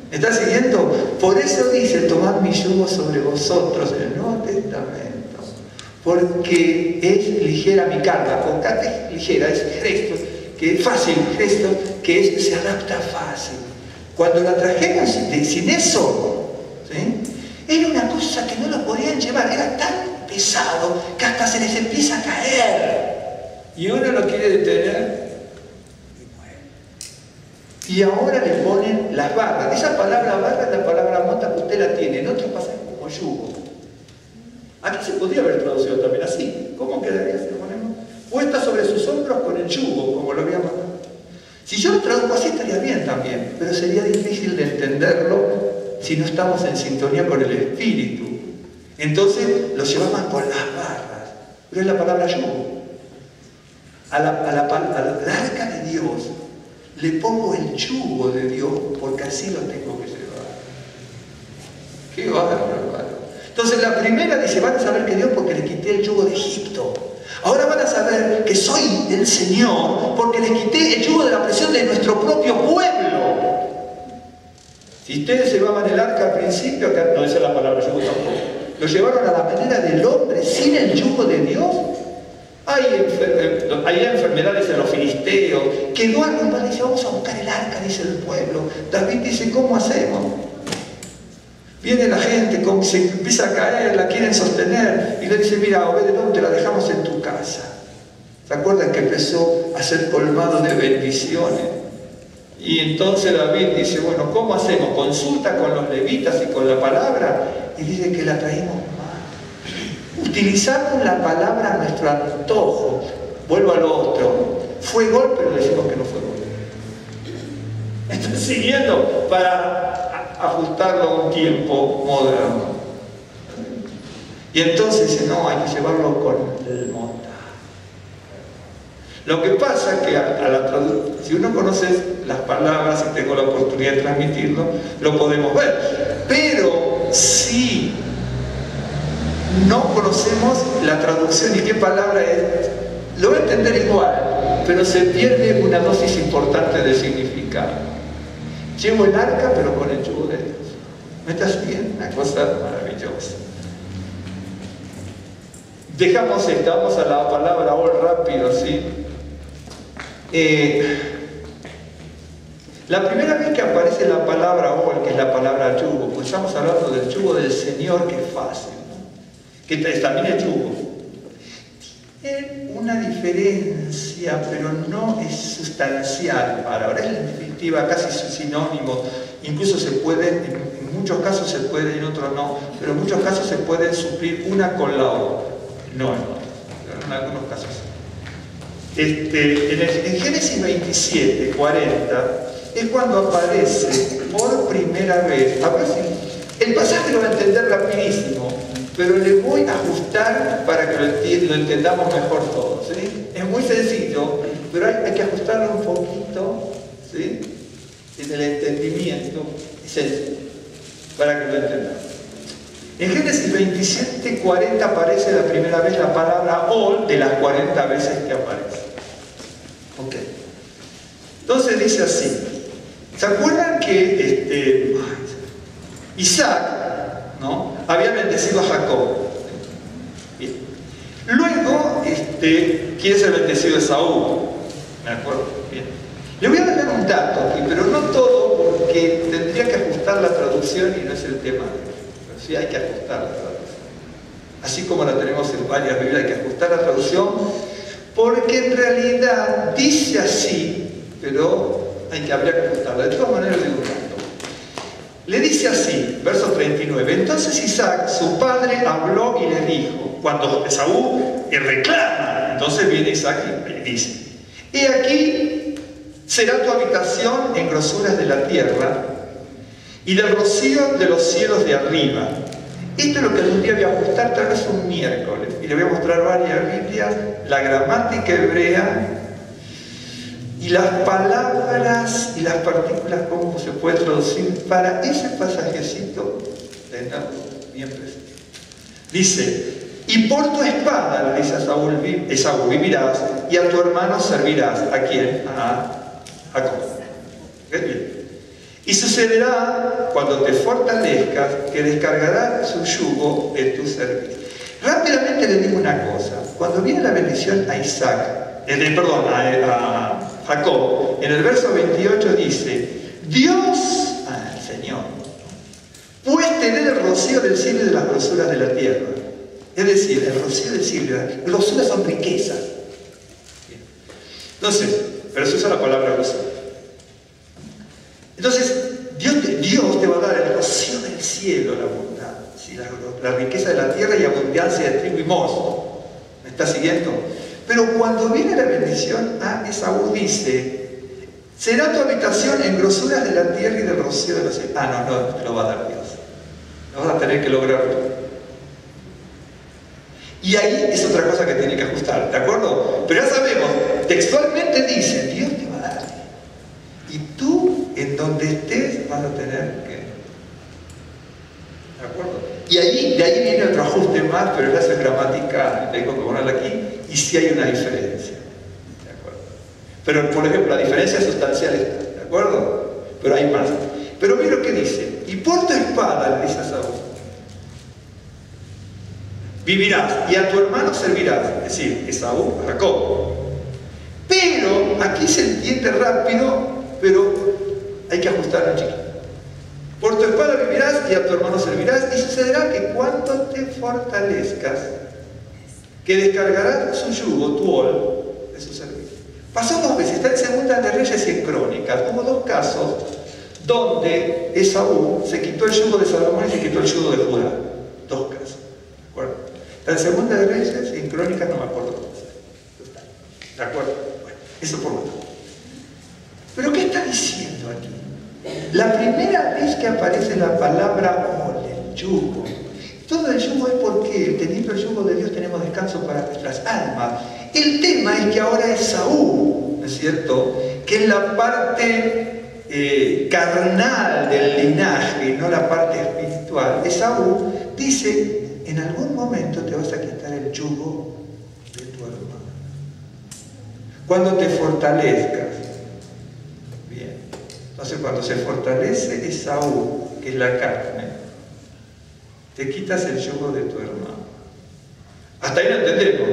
¿Me está siguiendo? Por eso dice, tomad mi yugo sobre vosotros en el Nuevo Testamento, porque es ligera mi carga. Porque es ligera, es gesto, que es fácil, gesto, que se adapta fácil. Cuando la trajeron sin eso, ¿sí? Era una cosa que no lo podían llevar, era tan pesado que hasta se les empieza a caer. Y uno lo quiere detener y muere. Y ahora le ponen las barras. Esa palabra barra es la palabra mota que usted la tiene, en otros pasajes como yugo. Aquí se podría haber traducido también así. ¿Cómo quedaría si lo ponemos? Puesta sobre sus hombros con el yugo, como lo había mandado. Si yo lo traduzco así estaría bien también, pero sería difícil de entenderlo si no estamos en sintonía con el Espíritu. Entonces lo llevaban con las barras, pero es la palabra yugo. Al arca de Dios le pongo el yugo de Dios porque así lo tengo que llevar. ¡Qué bárbaro, hermano! Entonces la primera dice, van a saber que Dios porque le quité el yugo de Egipto. Ahora van a saber que soy el Señor porque le quité el yugo de la presión de nuestro propio pueblo. Si ustedes llevaban el arca al principio, acá no dice la palabra yugo tampoco, lo llevaron a la manera del hombre sin el yugo de Dios. Hay enfermedades en los filisteos. Quedó algo mal, dice, vamos a buscar el arca, dice el pueblo. David dice, ¿cómo hacemos? Viene la gente, se empieza a caer, la quieren sostener, y le dice, mira, Obed-Edom, te la dejamos en tu casa. ¿Se acuerdan que empezó a ser colmado de bendiciones? Y entonces David dice, bueno, ¿cómo hacemos? Consulta con los levitas y con la palabra, y dice que la traímos mal. Utilizamos la palabra a nuestro antojo. Vuelvo al otro. Fue gol, pero decimos que no fue gol. Estoy siguiendo para ajustarlo a un tiempo moderno. Y entonces dice, no, hay que llevarlo con el monta. Lo que pasa es que si uno conoce las palabras y tengo la oportunidad de transmitirlo, lo podemos ver. Pero si no conocemos la traducción y qué palabra es. Lo voy a entender igual, pero se pierde una dosis importante de significado. Llevo el arca, pero con el yugo de Dios. ¿Me estás siguiendo? Una cosa maravillosa. Vamos a la palabra hoy rápido, ¿sí? La primera vez que aparece la palabra hoy, que es la palabra yugo, pues estamos hablando del yugo del Señor, que es fácil, ¿no? Que también es yugo. Tiene una diferencia, pero no es sustancial. Ahora es en definitiva casi sinónimo. Incluso se puede, en muchos casos se puede, en otros no, pero en muchos casos se pueden suplir una con la otra. No, pero en algunos casos. En Génesis 27, 40, es cuando aparece por primera vez. A ver si el pasaje lo va a entender rapidísimo, pero le voy a ajustar para que lo entendamos mejor todos, ¿sí? Es muy sencillo, pero hay que ajustarlo un poquito, ¿sí? En el entendimiento, es sencillo, para que lo entendamos. En Génesis 27, 40 aparece la primera vez la palabra ol de las 40 veces que aparece. Ok. Entonces dice así. ¿Se acuerdan que Isaac, ¿no?, había bendecido a Jacob? Bien. Luego, ¿quién es el bendecido de Saúl? ¿Me acuerdo? Bien. Le voy a dar un dato aquí, pero no todo, porque tendría que ajustar la traducción y no es el tema de hoy. Pero sí hay que ajustar la traducción. Así como la tenemos en varias Biblias, hay que ajustar la traducción, porque en realidad dice así, pero habría que ajustarla. De todas maneras, digo tanto. Le dice así, verso 39. Entonces Isaac, su padre, habló y le dijo, cuando Esaú reclama, entonces viene Isaac y dice: he aquí, será tu habitación en grosuras de la tierra y del rocío de los cielos de arriba. Esto es lo que algún día voy a ajustar, tal vez un miércoles, y le voy a mostrar varias Biblias, la gramática hebrea y las palabras y las partículas, cómo se puede traducir para ese pasajecito, tenerlo bien presente. Dice: y por tu espada, le dice a Esaú, vivirás, y a tu hermano servirás. ¿A quién? A Jacob. Bien. Y sucederá, cuando te fortalezcas, que descargará su yugo de tu servicio. Rápidamente le digo una cosa. Cuando viene la bendición a Jacob, en el verso 28 dice: Dios, el Señor, pues te dé el rocío del cielo y de las grosuras de la tierra. Es decir, el rocío del cielo, las grosuras son riquezas. Entonces, pero se usa la palabra grosura. Entonces, Dios te va a dar el rocío del cielo, la abundancia, la riqueza de la tierra y abundancia de trigo y mosto. ¿Me está siguiendo? Pero cuando viene la bendición a Esaú dice: será tu habitación en grosuras de la tierra y del rocío de los cielos. No, te lo va a dar Dios. Lo vas a tener que lograrlo. Y ahí es otra cosa que tiene que ajustar, ¿de acuerdo? Pero ya sabemos, textualmente dice: Dios te va a dar. Y tú, en donde estés, vas a tener que... ¿De acuerdo? Y de ahí viene otro ajuste más, pero ya es gramática, tengo que ponerla aquí, y sí hay una diferencia. ¿De acuerdo? Pero, por ejemplo, la diferencia sustancial está, ¿de acuerdo? Pero hay más. Pero mira lo que dice: y por tu espada, le dice a Saúl, vivirás, y a tu hermano servirás. Es decir, Esaú, Jacob. Pero, aquí se entiende rápido, pero hay que ajustarlo, chicos. Por tu espada vivirás y a tu hermano servirás, y sucederá que cuando te fortalezcas, que descargarás su yugo, tu ol, de su servicio. Pasó dos veces, está en Segunda de Reyes y en Crónicas. Hubo dos casos donde Esaú se quitó el yugo de Salomón y se quitó el yugo de Judá. Dos casos. ¿De acuerdo? Está en Segunda de Reyes y en Crónicas no me acuerdo cómo se. ¿De acuerdo? Bueno, eso por lo tanto. ¿Pero qué está diciendo aquí? La primera vez que aparece la palabra ol, el yugo, todo el yugo es porque teniendo el yugo de Dios tenemos descanso para nuestras almas. El tema es que ahora Esaú, ¿no es cierto?, que es la parte carnal del linaje, no la parte espiritual. Esaú dice en algún momento te vas a quitar el yugo de tu hermano. Cuando te fortalezcas. Bien. Entonces cuando se fortalece Esaú, que es la carne, te quitas el yugo de tu hermano. Hasta ahí lo entendemos.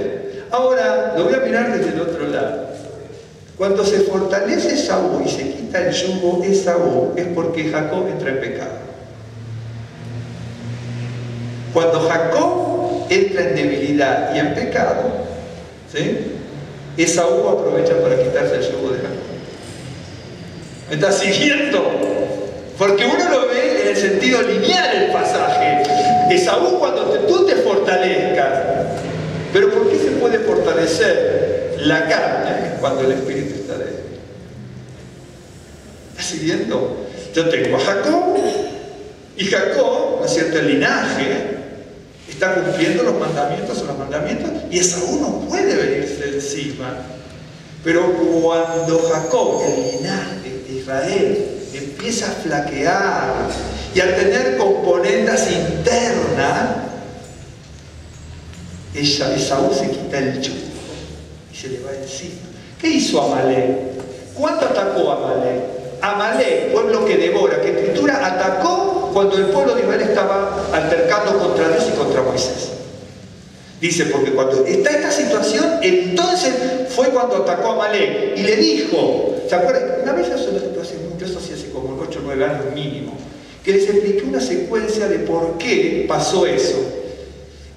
Ahora lo voy a mirar desde el otro lado. Cuando se fortalece Esaú y se quita el yugo Esaú, es porque Jacob entra en pecado. Cuando Jacob entra en debilidad y en pecado, ¿sí?, Esaú aprovecha para quitarse el yugo de Jacob. ¿Me estás siguiendo? Porque uno lo ve en el sentido lineal el pasaje. Esaú, cuando tú te fortalezcas. Pero ¿por qué se puede fortalecer la carne cuando el espíritu está débil? ¿Estás siguiendo? Yo tengo a Jacob, y Jacob, ¿no es cierto?, el linaje, está cumpliendo los mandamientos, y Esaú no puede venirse encima. Pero cuando Jacob, el linaje de Israel, empieza a flaquear y a tener componentes internas, Esaú se quita el yugo y se le va encima. ¿Qué hizo Amalek? ¿Cuándo atacó Amalek? Amalek, pueblo que devora, que Escritura atacó cuando el pueblo de Israel estaba altercando contra Dios y contra Moisés. Dice, porque cuando está esta situación, entonces fue cuando atacó a Amalek y le dijo, ¿se acuerdan? Una vez yo se lo expliqué hace mucho, eso sí hace como 8 o 9 años mínimo, que les expliqué una secuencia de por qué pasó eso.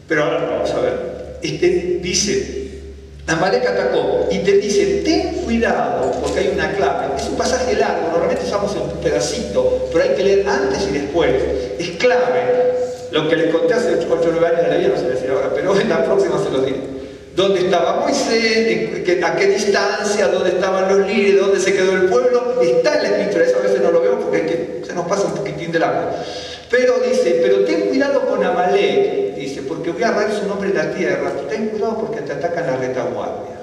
Pero ahora vamos a ver. Dice, Amalek atacó y te dice, ten cuidado, porque hay una clave. Es un pasaje largo, normalmente usamos un pedacito, pero hay que leer antes y después. Es clave. Lo que les conté hace 8 o 9 años de la vida no se les dirá ahora, pero en la próxima se los diré. ¿Dónde estaba Moisés? ¿A qué distancia? ¿Dónde estaban los líderes? ¿Dónde se quedó el pueblo? Está en la Escritura, eso a veces no lo vemos porque se nos pasa un poquitín de largo. Pero dice, pero ten cuidado con Amalek, dice, porque voy a arraigar su nombre en la tierra. Ten cuidado porque te atacan la retaguardia.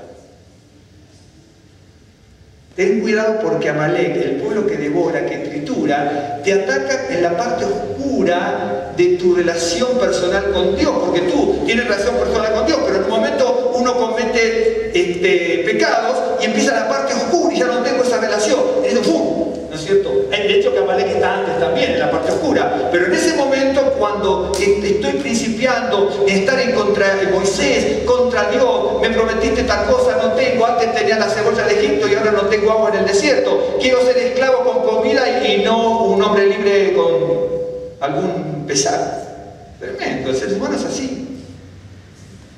Ten cuidado porque Amalek, el pueblo que devora, que tritura, te ataca en la parte oscura de tu relación personal con Dios, porque tú tienes relación personal con Dios, pero en un momento uno comete pecados y empieza la parte oscura y ya no tengo esa relación. Y dice, ¡pum! ¿No es cierto? De hecho que Amalek está antes también, en la parte oscura. Pero en ese momento, cuando estoy principiando en estar en contra de Moisés, contra Dios, me prometiste tal cosa, no tengo, antes tenía la cebolla de Egipto y ahora no tengo agua en el desierto. Quiero ser esclavo con comida y no un hombre libre con algún pesar. Tremendo, el ser humano es así.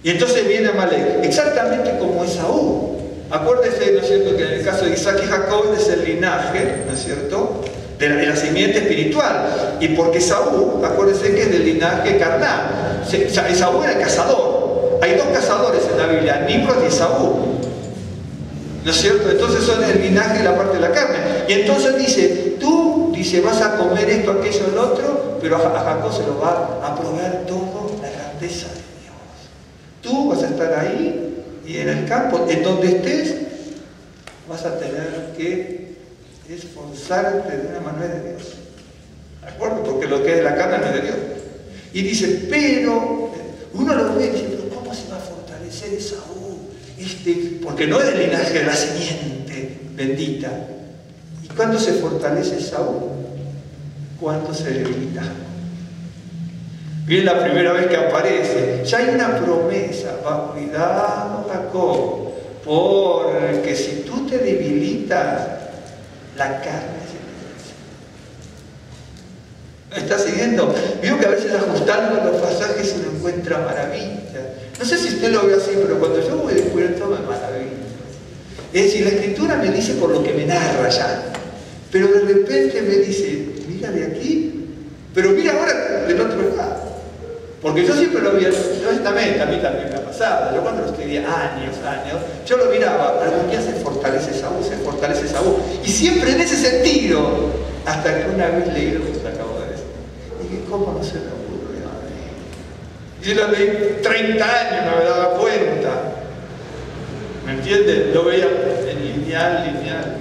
Y entonces viene Amalek, exactamente como Esaú. Acuérdese, ¿no es cierto?, que en el caso de Isaac y Jacob es el linaje, ¿no es cierto?, de la simiente espiritual. Y porque Esaú, acuérdese que es del linaje carnal. Esaú era el cazador. Hay dos cazadores en la Biblia, Nimrod y Esaú. ¿No es cierto? Entonces son el linaje y la parte de la carne. Y entonces dice, tú, dice, vas a comer esto, aquello, el otro, pero a Jacob se lo va a proveer todo la grandeza de Dios. Tú vas a estar ahí y en el campo, en donde estés, vas a tener que esforzarte de una manera de Dios. ¿De acuerdo? Porque lo que es de la carne no es de Dios. Y dice, pero, uno lo ve y dice, pero ¿cómo se va a fortalecer Esaú? Porque no es del linaje de la simiente bendita. ¿Y cuándo se fortalece Esaú? Cuando se debilita. Bien, la primera vez que aparece, ya hay una promesa, va, cuidado Jacob, porque si tú te debilitas, la carne se debilita. ¿Me estás siguiendo? Veo que a veces ajustando los pasajes uno encuentra maravillas. No sé si usted lo ve así, pero cuando yo voy descubierto me maravilla. Es decir, la Escritura me dice por lo que me narra ya, pero de repente me dice, mira de aquí, pero mira ahora del otro lado. Porque yo siempre lo vi, honestamente, a mí también me ha pasado. Yo cuando lo estudié años, yo lo miraba, algún día se fortalece Esaú. Y siempre en ese sentido, hasta que una vez leí lo que te acabo de decir. Y dije, ¿cómo no se me ocurrió a mí? Yo lo leí 30 años, no me daba cuenta. ¿Me entiendes? Lo veía en lineal.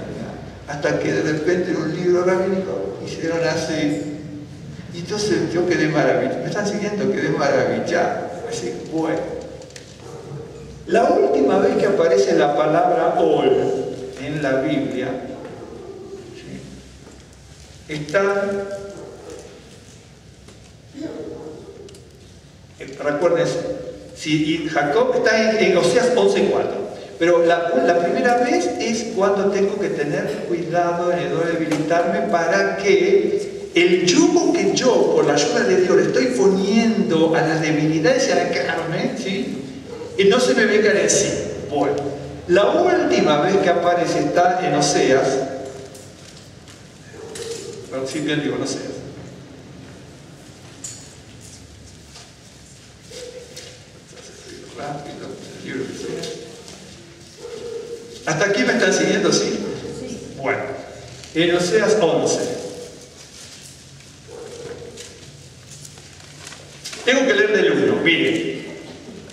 Hasta que de repente en un libro rabínico hicieron así. Y entonces yo quedé maravillado. ¿Me están siguiendo? Quedé maravillado. Así, bueno. La última vez que aparece la palabra ol en la Biblia, ¿sí?, está, recuérdense, si Jacob está en Oseas 11:4, pero la primera vez es cuando tengo que tener cuidado en no debilitarme para que el yugo que yo, por la ayuda de Dios, le estoy poniendo a las debilidades y a la carne, ¿sí?, y no se me vengan encima. Bueno, la última vez que aparece está en Oseas, bueno, si bien digo en Oseas, rápido, el libro de Oseas. ¿Hasta aquí me están siguiendo? ¿Sí? Sí. Bueno, en Oseas 11. Tengo que leer del 1. Miren,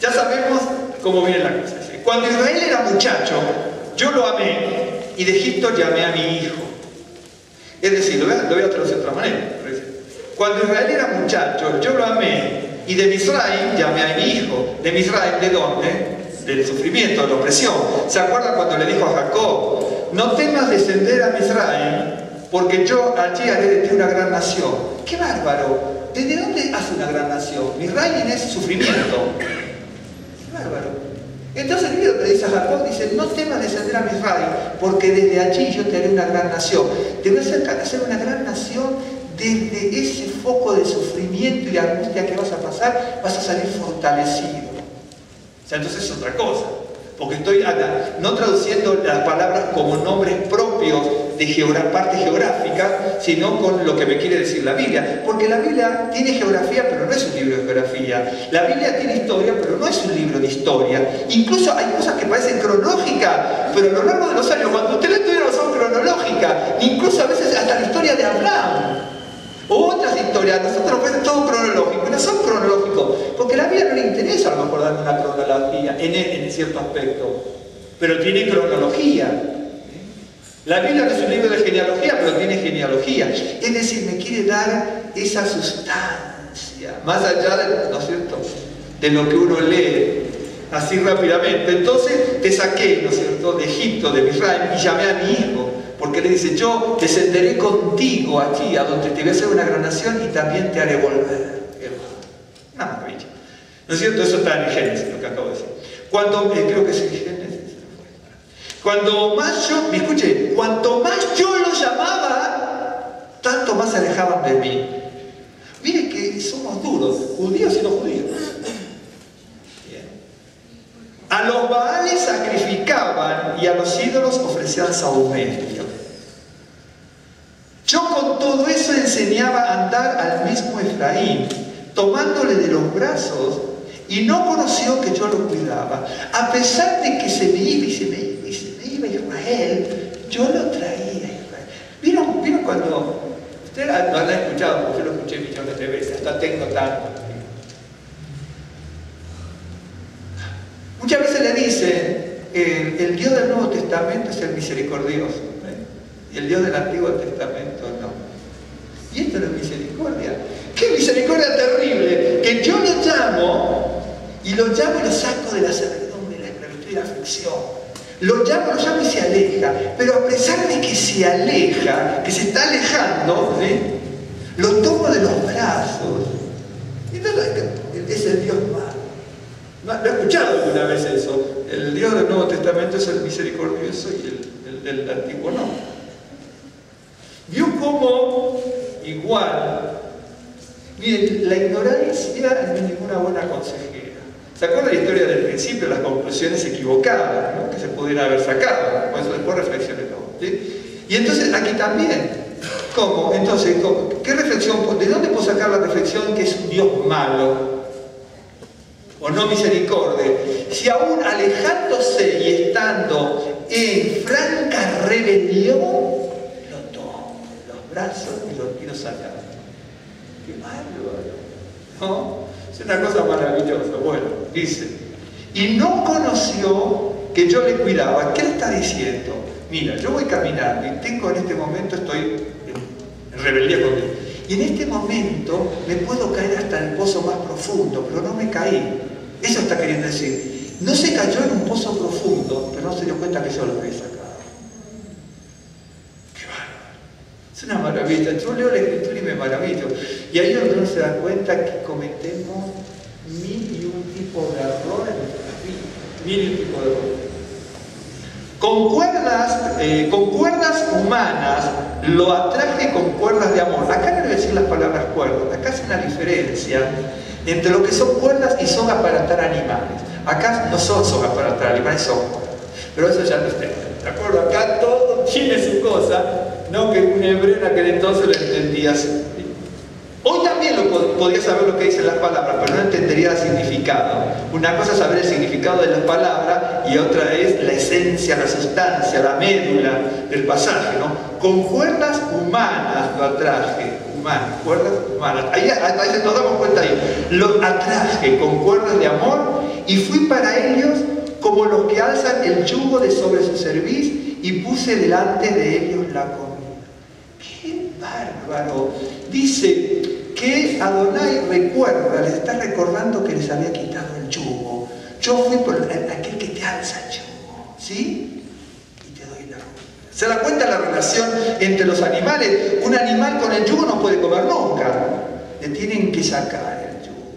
ya sabemos cómo viene la cosa. Cuando Israel era muchacho, yo lo amé, y de Egipto llamé a mi hijo. Es decir, lo voy a traducir de otra manera. Cuando Israel era muchacho, yo lo amé, y de Misraim llamé a mi hijo. ¿De Misraim de dónde? Del sufrimiento, de la opresión. ¿Se acuerdan cuando le dijo a Jacob: no temas descender a Misraim, porque yo allí haré de ti una gran nación? ¡Qué bárbaro! ¿Desde dónde hace una gran nación? Misraim es sufrimiento. ¡Qué bárbaro! Entonces el libro le dice a Jacob, dice: no temas descender a Misraim, porque desde allí yo te haré una gran nación. Te voy a hacer una gran nación. Desde ese foco de sufrimiento y angustia que vas a pasar, vas a salir fortalecido. O sea, entonces es otra cosa, porque estoy no traduciendo las palabras como nombres propios de parte geográfica, sino con lo que me quiere decir la Biblia. Porque la Biblia tiene geografía, pero no es un libro de geografía. La Biblia tiene historia, pero no es un libro de historia. Incluso hay cosas que parecen cronológicas, pero a lo largo de los años, cuando usted la estudia, no son cronológicas. Incluso a veces hasta la historia de Abraham. O otras historias, nosotros vemos todo cronológico, no son cronológicos, porque a la Biblia no le interesa a lo mejor dar una cronología en cierto aspecto, pero tiene cronología. La Biblia no es un libro de genealogía, pero tiene genealogía. Es decir, me quiere dar esa sustancia, más allá de, ¿no es cierto?, de lo que uno lee así rápidamente. Entonces te saqué, ¿no es cierto?, de Egipto, de Misraim, y llamé a mi hijo. Porque le dice: yo descenderé contigo aquí, a donde te voy a hacer una gran nación, y también te haré volver. Una maravilla. ¿No es cierto? Eso está en Génesis, lo que acabo de decir. Cuando, creo que es en Génesis. Cuando más yo, me escuché, cuanto más yo los llamaba, tanto más se alejaban de mí. Mire que somos duros, judíos y no judíos. A los Baales sacrificaban y a los ídolos ofrecían sahumerio. Yo con todo eso enseñaba a andar al mismo Efraín, tomándole de los brazos, y no conoció que yo lo cuidaba. A pesar de que se me iba y se me iba Israel, yo lo traía a Israel. ¿Vieron cuando? Usted no lo ha escuchado, porque yo lo escuché millones de veces, hasta tengo tanto. Muchas veces le dicen, el Dios del Nuevo Testamento es el misericordioso, y el Dios del Antiguo Testamento no. Y esto no es misericordia. ¡Qué misericordia terrible! Que yo lo llamo y lo saco de la servidumbre, de la esclavitud y la aflicción. Lo llamo y se aleja. Pero a pesar de que se aleja, que se está alejando, lo tomo de los brazos. Y entonces es el Dios malo. ¿No he escuchado alguna vez eso? El Dios del Nuevo Testamento es el misericordioso y el del Antiguo no. Vio cómo igual, miren, la ignorancia no es ninguna buena consejera. ¿Se acuerdan la historia del principio, las conclusiones equivocadas, ¿no?, que se pudieran haber sacado? Por eso después reflexioné todo, ¿sí? Y entonces aquí también, ¿cómo? Entonces, ¿qué reflexión? ¿De dónde puedo sacar la reflexión que es un Dios malo? O no misericordia, si aún alejándose y estando en franca rebelión, lo tomo en los brazos y lo saca. ¡Qué bárbaro! ¿No? Es una cosa maravillosa. Bueno, dice, y no conoció que yo le cuidaba. ¿Qué le está diciendo? Mira, yo voy caminando y tengo en este momento, estoy en rebeldía con Dios. Y en este momento me puedo caer hasta el pozo más profundo, pero no me caí. Eso está queriendo decir. No se cayó en un pozo profundo, pero no se dio cuenta que yo lo había sacado. ¡Qué bárbaro! Es una maravilla. Yo leo la Escritura y me maravillo. Y ahí es donde uno se da cuenta que cometemos mil y un tipo de errores en nuestras vidas. Mil y un tipo de errores. Con cuerdas humanas lo atraje con cuerdas de amor. Acá no voy a decir las palabras cuerdas, acá hace una diferencia entre lo que son cuerdas y sogas para atar animales. Acá no son sogas para atar animales, son cuerdas. Pero eso ya no está, ¿de acuerdo? Acá todo tiene su cosa, no que un hebreo en aquel entonces lo entendía así. Hoy también podría saber lo que dicen las palabras, pero no entendería el significado. Una cosa es saber el significado de las palabras y otra es la esencia, la sustancia, la médula del pasaje, ¿no? Con cuerdas humanas lo atraje, cuerdas humanas. Ahí nos damos cuenta ahí. Lo atraje con cuerdas de amor y fui para ellos como los que alzan el yugo de sobre su cerviz y puse delante de ellos la comida. ¡Qué bárbaro! Dice que Adonai recuerda, les está recordando que les había quitado el yugo. Yo fui por aquel que te alza el yugo, ¿sí? Y te doy la comida. ¿Se da cuenta la relación entre los animales? Un animal con el yugo no puede comer nunca. Le tienen que sacar el yugo.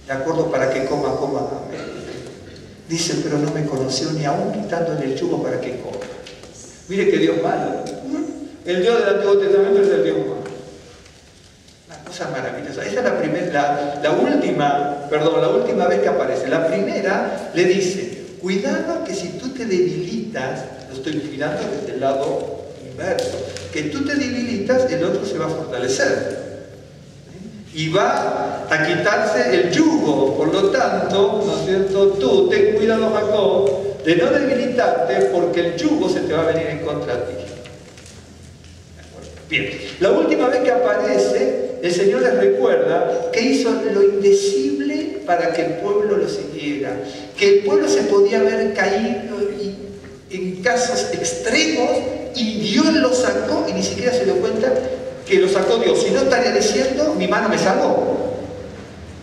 ¿De acuerdo? Para que coma. Dice, pero no me conoció ni aún quitándole el yugo para que coma. Mire que Dios malo. El Dios del Antiguo Testamento es el Dios malo. Cosa maravillosa. Esa es la última vez que aparece. La primera le dice, cuidado que si tú te debilitas, lo estoy mirando desde el lado inverso, que tú te debilitas, el otro se va a fortalecer. Y va a quitarse el yugo. Por lo tanto, ¿no es cierto? Tú ten cuidado, Jacob, de no debilitarte, porque el yugo se te va a venir en contra de ti. Bien, la última vez que aparece, el Señor les recuerda que hizo lo indecible para que el pueblo lo siguiera, que el pueblo se podía haber caído en casos extremos y Dios lo sacó y ni siquiera se dio cuenta que lo sacó Dios. Si no estaría diciendo, mi mano me salvó.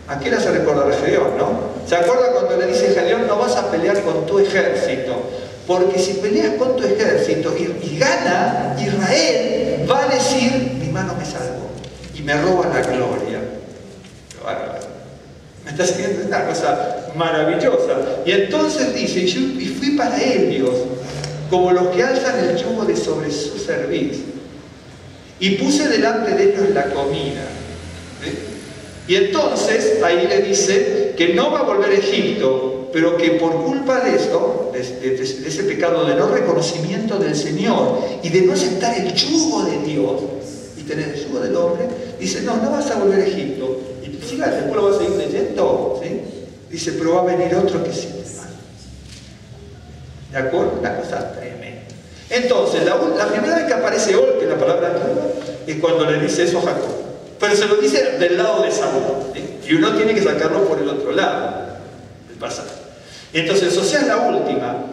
¿A qué le hace recordar a Gedeón, no? ¿Se acuerda cuando le dice a Gedeón, no vas a pelear con tu ejército? Porque si peleas con tu ejército y gana, Israel va a decir, mi mano me salvó y me roba la gloria. Me está siguiendo, es una cosa maravillosa. Y entonces dice, y fui para ellos, como los que alzan el yugo de sobre su cerviz, y puse delante de ellos la comida. Y entonces ahí le dice que no va a volver a Egipto, pero que por culpa de eso, de ese pecado de no reconocimiento del Señor y de no aceptar el yugo de Dios y tener el yugo del hombre, dice, no vas a volver a Egipto. Y siga, después lo va a seguir leyendo, ¿sí? Dice, pero va a venir otro que sí. ¿De acuerdo? Una cosa tremenda. Entonces, la primera vez que aparece Ol, que es la palabra nueva, es cuando le dice eso a Jacob. Pero se lo dice del lado de Saúl, ¿sí? Y uno tiene que sacarlo por el otro lado del pasaje. Entonces, o sea, es la última,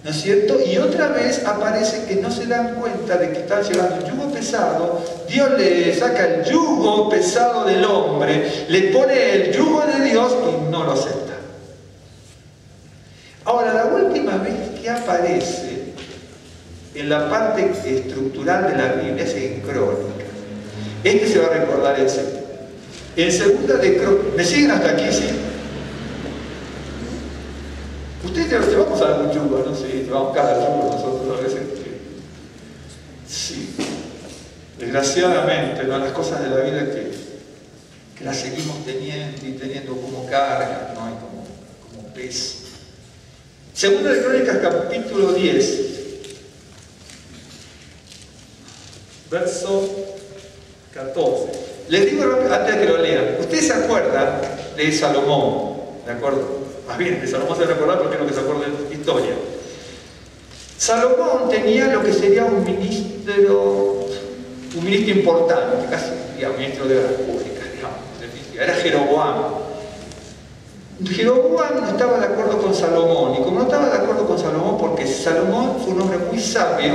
¿no es cierto? Y otra vez aparece que no se dan cuenta de que están llevando un yugo pesado. Dios le saca el yugo pesado del hombre, le pone el yugo de Dios y no lo acepta. Ahora, la última vez que aparece en la parte estructural de la Biblia es en Crónicas. Este se va a recordar el Señor. En segunda de Crónicas. ¿Me siguen hasta aquí, sí? Ustedes llevamos algún yugo, ¿no? Sí, llevamos cada yugo nosotros a veces. Sí. Desgraciadamente, ¿no? Las cosas de la vida que las seguimos teniendo y teniendo como carga, ¿no? Y como peso. Segunda de Crónicas, capítulo 10. Verso 14. Les digo rápido, antes de que lo lean. Ustedes se acuerdan de Salomón, ¿de acuerdo? Más bien, de Salomón se va a recordar porque es lo que se acuerda de la historia. Salomón tenía lo que sería un ministro importante, casi digamos, ministro de las públicas, digamos, era Jeroboam. Jeroboam no estaba de acuerdo con Salomón, y como no estaba de acuerdo con Salomón, porque Salomón fue un hombre muy sabio,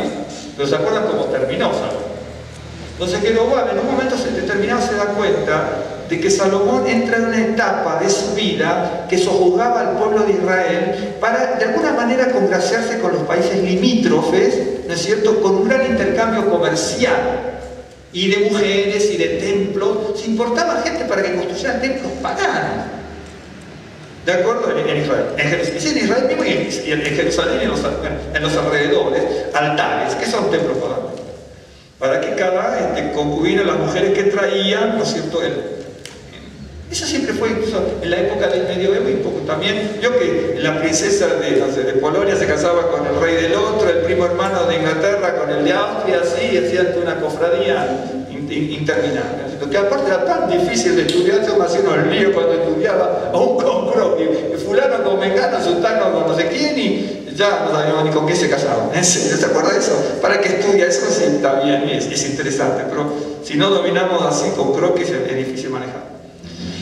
pero ¿se acuerdan cómo terminó Salomón? Entonces Jeroboam en un momento determinado se da cuenta de que Salomón entra en una etapa de su vida que sojuzgaba al pueblo de Israel para de alguna manera congraciarse con los países limítrofes, ¿no es cierto?, con un gran intercambio comercial y de mujeres y de templos. Se importaba gente para que construyeran templos paganos, ¿de acuerdo? En Israel, en Israel mismo y en Jerusalén y en los alrededores, altares, que son templos paganos, para que cada concubina, las mujeres que traían, ¿no es cierto?, eso siempre fue, incluso en la época del medioevo y un poco también, vio que la princesa de Polonia se casaba con el rey del otro, el primo hermano de Inglaterra con el de Austria, así, hacían una cofradía interminable. Lo que aparte era tan difícil de estudiar, yo me hacía unos líos cuando estudiaba, aún con croquis, fulano con mengano, sultano con no sé quién, y ya no sabíamos ni con qué se casaban. ¿En serio? ¿Se acuerda de eso? ¿Para qué estudia? Eso sí está bien, es interesante, pero si no dominamos así con croquis es difícil manejar.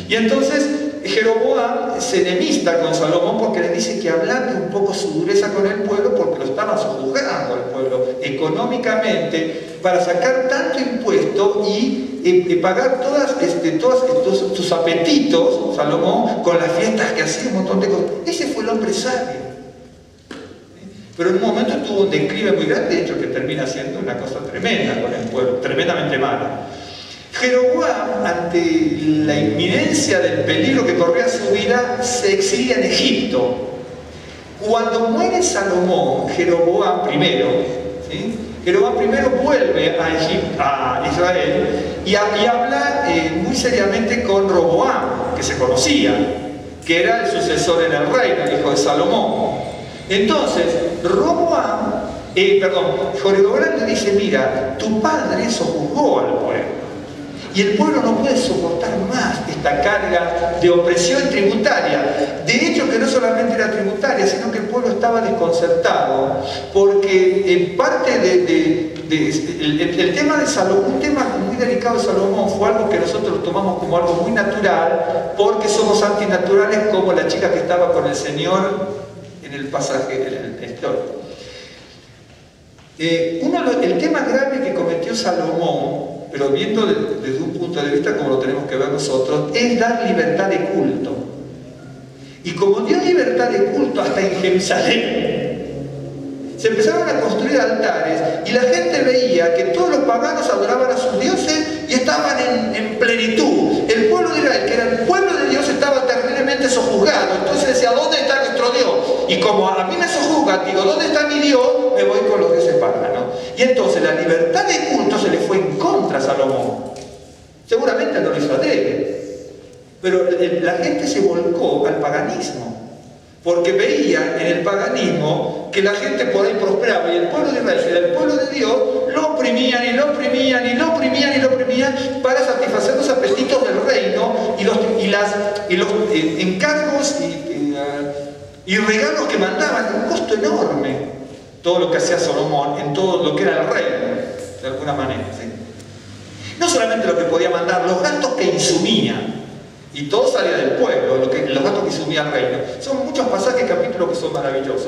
Y entonces Jeroboam se enemista con Salomón porque le dice que ablande un poco su dureza con el pueblo, porque lo estaban sojuzgando al pueblo económicamente para sacar tanto impuesto y pagar todos sus apetitos, Salomón, con las fiestas que hacía, un montón de cosas. Ese fue el hombre sabio. Pero en un momento tuvo un declive muy grande, de hecho que termina siendo una cosa tremenda con el pueblo, tremendamente mala. Jeroboam, ante la inminencia del peligro que corría su vida, se exilia en Egipto. Cuando muere Salomón, Jeroboam primero, ¿sí?, Jeroboam primero vuelve a Israel y habla muy seriamente con Roboam, que se conocía, que era el sucesor en el reino, el hijo de Salomón. Entonces, Jeroboam le dice: mira, tu padre sojuzgó al pueblo. Y el pueblo no puede soportar más esta carga de opresión tributaria. De hecho, que no solamente era tributaria, sino que el pueblo estaba desconcertado, porque en parte el tema de Salomón, un tema muy delicado de Salomón, fue algo que nosotros tomamos como algo muy natural, porque somos antinaturales, como la chica que estaba con el Señor en el pasaje, en el histórico. El tema grave que cometió Salomón, pero viendo desde un punto de vista como lo tenemos que ver nosotros, es dar libertad de culto. Y como dio libertad de culto hasta en Jerusalén, se empezaron a construir altares y la gente veía que todos los paganos adoraban a sus dioses y estaban en plenitud. El pueblo de Israel, que era el pueblo de Dios, estaba terriblemente sojuzgado. Entonces decía: ¿dónde está nuestro Dios? Y como a mí me sojuzgan, digo: ¿dónde está mi Dios? Me voy con los dioses paganos. Y entonces la libertad de culto se le fue en contra a Salomón. Seguramente no lo hizo adrede, pero la gente se volcó al paganismo, porque veía en el paganismo que la gente por ahí prosperaba, y el pueblo de Israel, que era el pueblo de Dios, lo oprimían y lo oprimían y lo oprimían y lo oprimían para satisfacer los apetitos del reino y los encargos y regalos que mandaban, un costo enorme. Todo lo que hacía Salomón en todo lo que era el reino, de alguna manera, ¿sí? No solamente lo que podía mandar, los gastos que insumía, y todo salía del pueblo, los gastos que insumía el reino. Son muchos pasajes, capítulos que son maravillosos.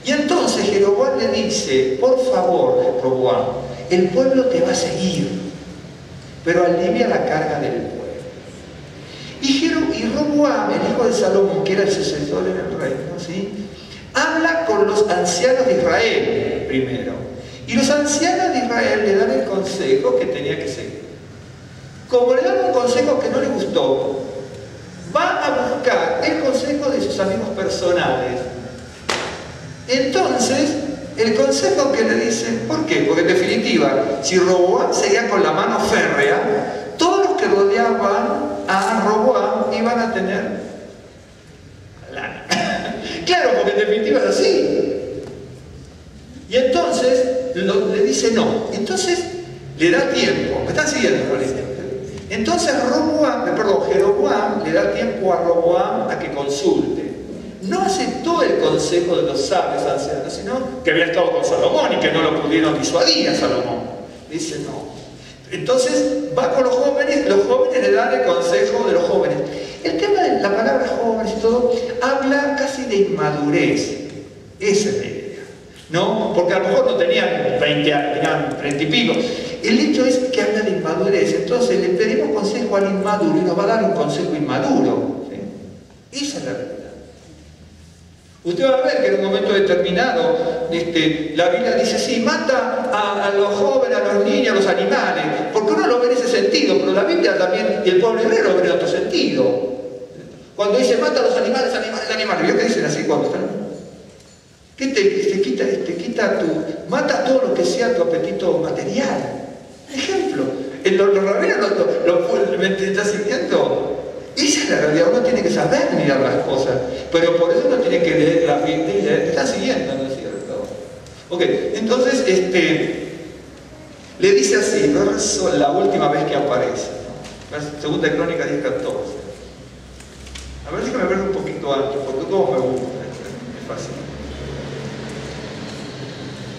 Y entonces Jeroboam le dice: por favor, Roboam, el pueblo te va a seguir, pero alivia la carga del pueblo. Y Roboam, el hijo de Salomón, que era el sucesor en el reino, ¿sí?, habla con los ancianos de Israel primero. Y los ancianos de Israel le dan el consejo que tenía que seguir. Como le dan un consejo que no le gustó, va a buscar el consejo de sus amigos personales. Entonces, el consejo que le dicen, ¿por qué? Porque en definitiva, si Roboam seguía con la mano férrea, todos los que rodeaban a Roboam iban a tener lana. Claro, porque en definitiva es así. Y entonces le dice no. Entonces le da tiempo. ¿Me están siguiendo? Entonces Jeroboam le da tiempo a Roboam a que consulte. No aceptó el consejo de los sabios ancianos, sino que había estado con Salomón y que no lo pudieron disuadir a Salomón. Dice no. Entonces va con los jóvenes le dan el consejo de los jóvenes. El tema de la palabra jóvenes y todo habla casi de inmadurez. Esa es la idea, ¿no? Porque a lo mejor no tenían 20 años, tenían 30 y pico. el hecho es que habla de inmadurez. Entonces le pedimos consejo al inmaduro y nos va a dar un consejo inmaduro. ¿Sí? Esa es la realidad. Usted va a ver que en un momento determinado la Biblia dice, sí, mata a los jóvenes, a los niños, a los animales, porque uno lo ve en ese sentido, pero la Biblia también, y el pueblo hebreo lo ve en otro sentido. Cuando dice, mata a los animales, ¿vio que dicen así cuando están? ¿Qué te quita mata todo lo que sea tu apetito material? Ejemplo, los rabinos ¿me estás siguiendo? Esa es la realidad, uno tiene que saber mirar las cosas, pero por eso uno tiene que leer la Biblia y leer, está siguiendo, ¿no es cierto? Ok, entonces, le dice así, verso, la última vez que aparece, ¿no? Segunda de Crónicas 10:14. A ver, déjame ver un poquito antes, porque todo me gusta, es fácil.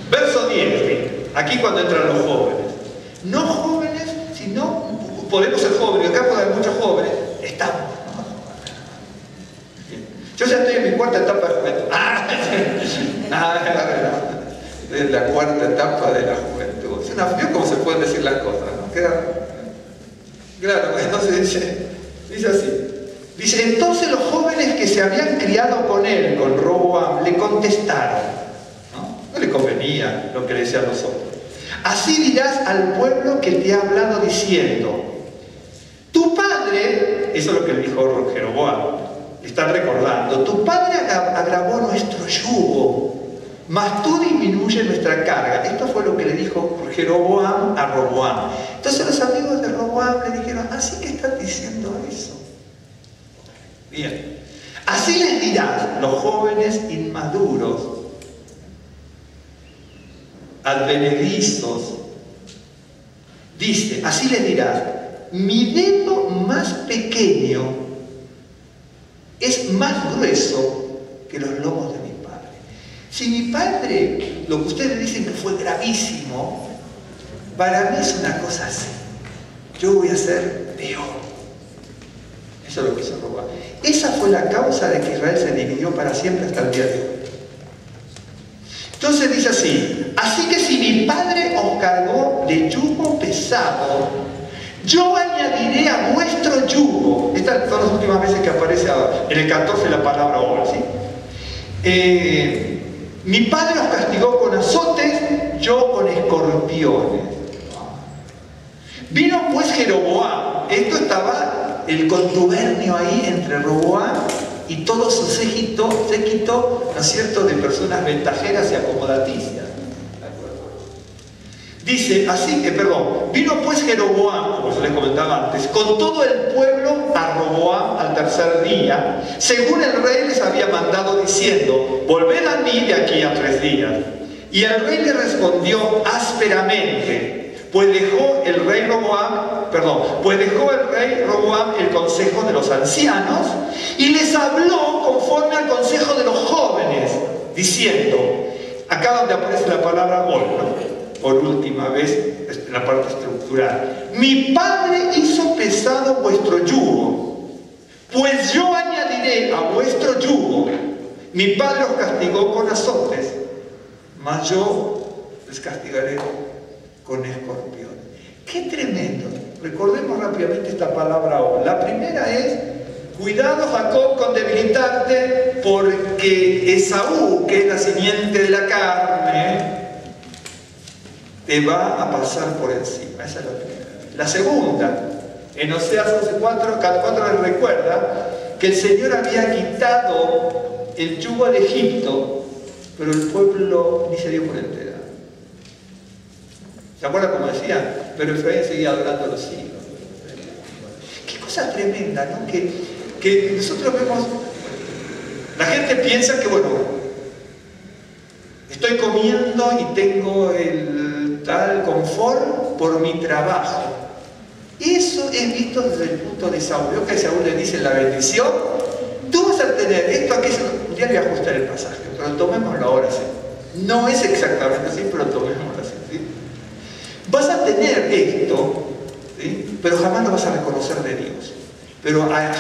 Verso 10, aquí cuando entran los jóvenes. No jóvenes, sino, podemos ser jóvenes, acá puede haber muchos jóvenes, estamos. Yo ya estoy en mi cuarta etapa de juventud. Estoy en la cuarta etapa de la juventud. ¿Vio cómo se pueden decir las cosas? ¿No? Claro, entonces dice así. Dice, entonces los jóvenes que se habían criado con él, con Roboam, le contestaron. No le convenía lo que le decían los otros. Así dirás al pueblo que te ha hablado diciendo, tu padre, eso es lo que le dijo Jeroboam, están recordando, tu padre agravó nuestro yugo, mas tú disminuyes nuestra carga. Esto fue lo que le dijo Jeroboam a Roboam. Entonces los amigos de Roboam le dijeron, así que estás diciendo eso. Bien, así les dirás los jóvenes inmaduros, advenedizos, dice, así les dirás, mi dedo más pequeño es más grueso que los lomos de mi padre. Si mi padre, lo que ustedes dicen que fue gravísimo, para mí es una cosa así. Yo voy a ser peor. Eso es lo que se roba. Esa fue la causa de que Israel se dividió para siempre hasta el día de hoy. Entonces dice así que si mi padre os cargó de yugo pesado, yo añadiré a vuestro yugo. Estas son las últimas veces que aparece en el 14 la palabra obra, ¿sí? Mi padre os castigó con azotes, yo con escorpiones. Vino pues Jeroboam. Esto estaba el contubernio ahí entre Roboam y todo su séquito, ¿no es cierto?, de personas ventajeras y acomodaticias. Dice, vino pues Jeroboam, como se les comentaba antes, con todo el pueblo a Roboam al tercer día, según el rey les había mandado diciendo, volved a mí de aquí a 3 días. Y el rey le respondió ásperamente, pues dejó el rey Roboam el consejo de los ancianos y les habló conforme al consejo de los jóvenes, diciendo, acá donde aparece la palabra hoy, ¿no?, por última vez en la parte estructural, mi padre hizo pesado vuestro yugo, pues yo añadiré a vuestro yugo. Mi padre os castigó con azotes, mas yo les castigaré con escorpiones. ¡Qué tremendo! Recordemos rápidamente esta palabra ahora. La primera es, cuidado Jacob con debilitarte, porque Esaú, que es la simiente de la carne, te va a pasar por encima. Esa es la primera. La segunda, en Oseas 11:4 les recuerda que el Señor había quitado el yugo de Egipto, pero el pueblo ni se dio por entera. ¿Se acuerdan cómo decía? Pero Efraín seguía adorando a los ídolos. Qué cosa tremenda, ¿no? Que nosotros vemos, la gente piensa que, bueno, estoy comiendo y tengo el tal confort por mi trabajo. Eso es visto desde el punto de Saúl. Veo que a Saúl le dice la bendición, tú vas a tener esto, aquí, ya le voy a ajustar el pasaje, pero tomémoslo ahora sí. No es exactamente así, pero tomémoslo así, ¿sí? Vas a tener esto, ¿sí?, pero jamás lo vas a reconocer de Dios. Pero a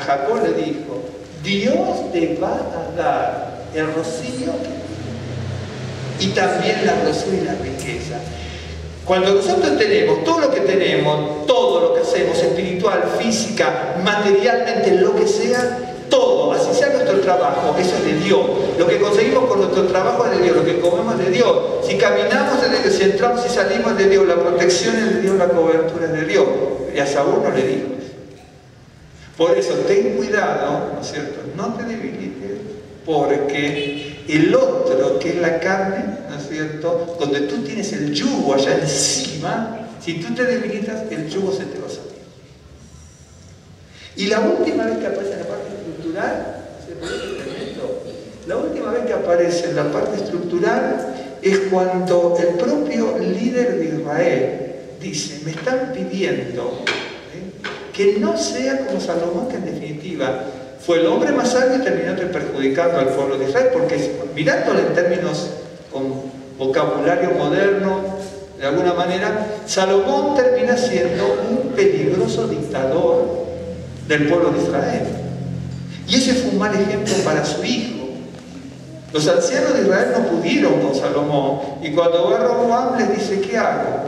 Jacob le dijo, Dios te va a dar el rocío y también la grosura y la riqueza. Cuando nosotros tenemos todo lo que tenemos, todo lo que hacemos, espiritual, física, materialmente, lo que sea, todo, así sea nuestro trabajo, eso es de Dios. Lo que conseguimos con nuestro trabajo es de Dios, lo que comemos es de Dios. Si caminamos es de Dios, si entramos y salimos es de Dios, la protección es de Dios, la cobertura es de Dios. Y a Saúl no le dijo eso. Por eso, ten cuidado, ¿no es cierto? No te debilites, porque el otro, que es la carne, ¿no es cierto? Donde tú tienes el yugo allá encima, si tú te debilitas, el yugo se te va a salir. Y la última vez que aparece en la parte estructural, la última vez que aparece en la parte estructural es cuando el propio líder de Israel dice, me están pidiendo que no sea como Salomón, que en definitiva fue el hombre más sabio y terminó perjudicando al pueblo de Israel, porque mirándolo en términos con vocabulario moderno, de alguna manera, Salomón termina siendo un peligroso dictador del pueblo de Israel. Y ese fue un mal ejemplo para su hijo. Los ancianos de Israel no pudieron con Salomón, y cuando va Roboam les dice, ¿qué hago?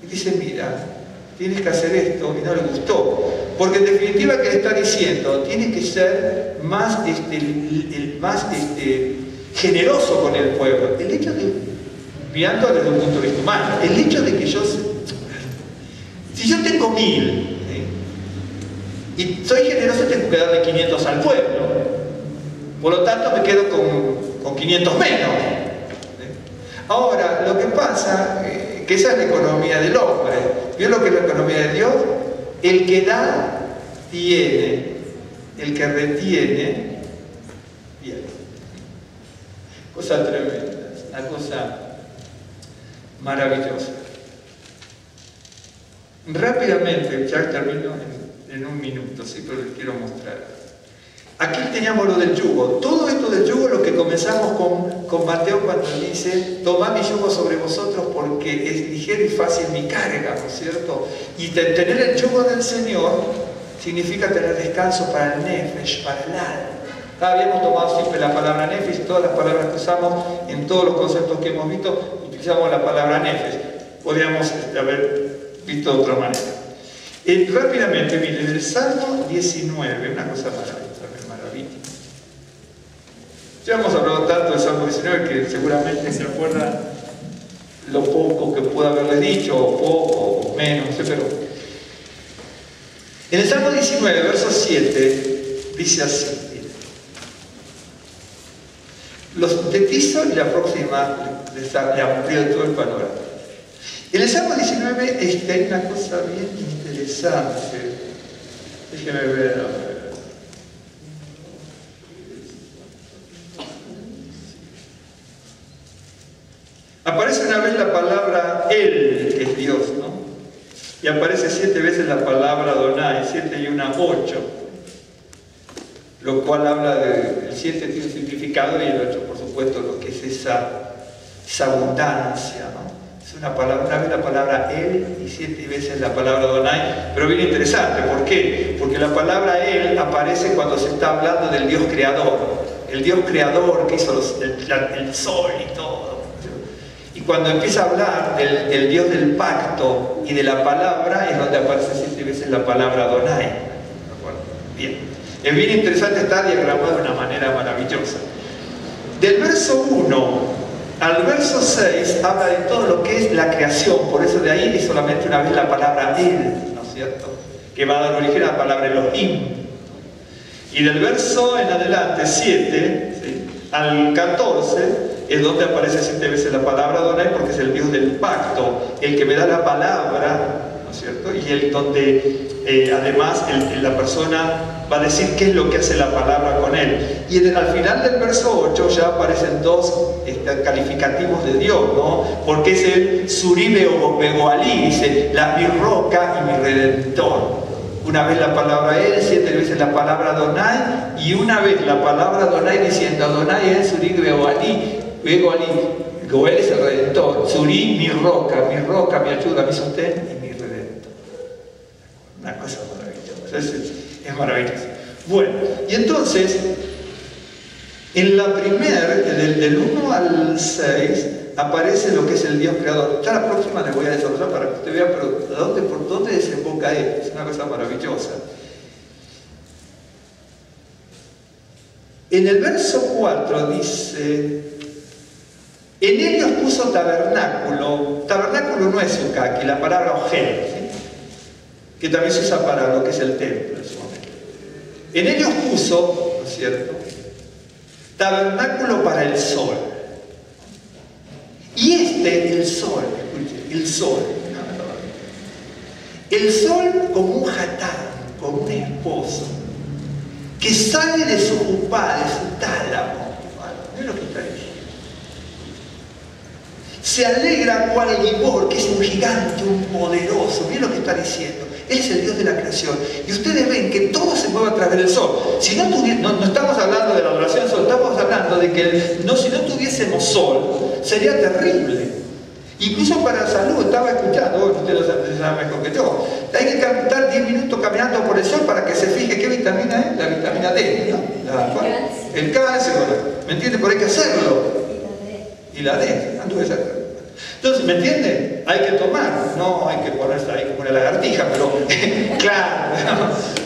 Y dice, mira, tienes que hacer esto, y no le gustó. Porque en definitiva, ¿qué le está diciendo? Tienes que ser más, generoso con el pueblo. El hecho de, mirando desde un punto de vista humano, el hecho de que si yo tengo 1000, y soy generoso, tengo que darle 500 al pueblo. Por lo tanto, me quedo con 500 menos. Ahora, lo que pasa, que esa es la economía del hombre. ¿Vio lo que es la economía de Dios? El que da, tiene. El que retiene, pierde. Cosa tremenda, una cosa maravillosa. Rápidamente, ya termino en un minuto, sí, pero les quiero mostrar. Aquí teníamos lo del yugo. Todo esto del yugo, lo que comenzamos con Mateo cuando dice, tomad mi yugo sobre vosotros porque es ligero y fácil mi carga, ¿no es cierto? Y tener el yugo del Señor significa tener descanso para el nefesh, para el alma. Habíamos tomado siempre la palabra nefesh, todas las palabras que usamos, en todos los conceptos que hemos visto, utilizamos la palabra nefesh. Podríamos haber visto de otra manera. Rápidamente, miren, el Salmo 19, una cosa maravillosa. Ya hemos hablado tanto del Salmo 19 que seguramente se acuerdan lo poco que pueda haberle dicho, o poco, o menos, no sé, pero... En el Salmo 19, verso 7, dice así. Los sintetizo y la próxima les amplío todo el panorama. En el Salmo 19 hay una cosa bien interesante. Déjenme ver, a ver. Aparece una vez la palabra Él, que es Dios, ¿no? Y aparece 7 veces la palabra Adonai, 7 y 1, 8. Lo cual habla de, el 7 tiene un significado y el 8, por supuesto, lo que es esa abundancia, ¿no? Es una vez la palabra Él y 7 veces la palabra Adonai, pero bien interesante. ¿Por qué? Porque la palabra Él aparece cuando se está hablando del Dios creador. El Dios creador que hizo el sol y todo. Y cuando empieza a hablar del Dios del pacto y de la palabra, es donde aparece 7 veces la palabra Adonai. ¿De acuerdo? Bien. Es bien interesante, está diagramado de una manera maravillosa. Del verso 1 al verso 6 habla de todo lo que es la creación, por eso de ahí es solamente una vez la palabra Él, ¿no es cierto? Que va a dar origen a la palabra Elohim. Y del verso en adelante, 7, ¿sí?, al 14, es donde aparece 7 veces la palabra Adonai, porque es el Dios del pacto, el que me da la palabra, ¿no es cierto? Y el donde además la persona va a decir qué es lo que hace la palabra con él. Y al final del verso 8 ya aparecen 2 calificativos de Dios, ¿no? Porque es el Suribe o Begoalí, dice, mi roca y mi redentor. Una vez la palabra Él, 7 veces la palabra Adonai, y una vez la palabra Adonai diciendo Adonai es Suribe Begoalí. Goel es el redentor, Surí, mi roca, mi ayuda, mi sostén y mi redentor. Una cosa maravillosa, es maravilloso. Bueno, y entonces, en la primera, del 1 al 6, aparece lo que es el Dios creador. Ya la próxima les voy a desarrollar para que usted vea, pero ¿por dónde desemboca él? Es una cosa maravillosa. En el verso 4 dice: en ellos puso tabernáculo. Tabernáculo no es sukkah, aquí la palabra ojel, ¿sí? Que también se usa para lo que es el templo en su momento. En ellos puso, ¿no es cierto?, tabernáculo para el sol. Y el sol, escuche, el sol como un hatán, como un esposo, que sale de su jupá, de su tálamo. Miren lo que está diciendo. Se alegra cual Gibor, que es un gigante, un poderoso. Miren lo que está diciendo. Él es el Dios de la creación. Y ustedes ven que todo se mueve a través del sol. Si no estamos hablando de la adoración al sol, estamos hablando de que si no tuviésemos sol, sería terrible. Incluso para la salud, estaba escuchando, usted lo sabe mejor que yo, hay que estar 10 minutos caminando por el sol para que se fije qué vitamina es, la vitamina D, ¿no? El cáncer, ¿me entiende? Pero hay que hacerlo. Y la D, entonces, ¿me entiende? Hay que tomar, no hay que ponerse ahí como una lagartija, pero claro,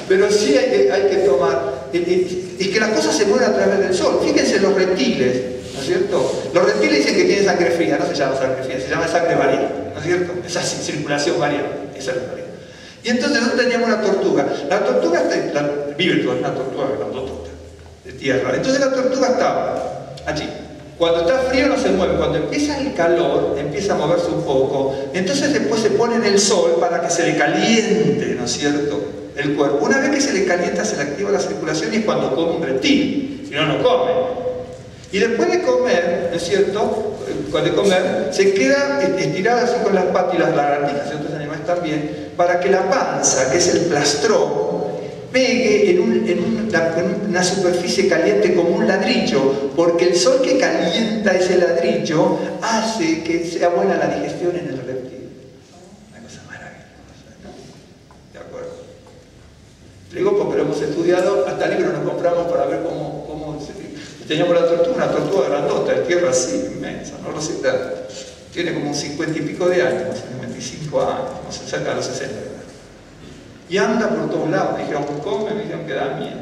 pero sí hay que tomar. Es que las cosas se mueven a través del sol. Fíjense los reptiles, ¿no es cierto? Los reptiles dicen que tienen sangre fría, no se llama sangre fría, se llama sangre variable, ¿no es cierto? Esa circulación variable, esa es la variable. Y entonces nosotros teníamos una tortuga. La tortuga vive toda una tortuga grandotota de tierra. Entonces la tortuga estaba allí. Cuando está frío no se mueve, cuando empieza el calor empieza a moverse un poco, entonces después se pone en el sol para que se le caliente, ¿no es cierto?, el cuerpo. Una vez que se le calienta se le activa la circulación y es cuando come un reptil, si no, no come. Y después de comer, ¿no es cierto?, de comer, se queda estirada así con las patas y las lagartijas y otros animales también, para que la panza, que es el plastrón, pegue en una superficie caliente como un ladrillo, porque el sol que calienta ese ladrillo hace que sea buena la digestión en el reptil. Una cosa maravillosa, ¿no? ¿De acuerdo? Le digo porque lo hemos estudiado, hasta libros nos compramos para ver cómo teníamos una tortuga grandota, de tierra así, inmensa, no lo sé tanto. Tiene como un 50 y pico de años, 25 años, no sé, cerca de los 60. Y anda por todos lados. Me dijeron, come, me dijeron que da miedo.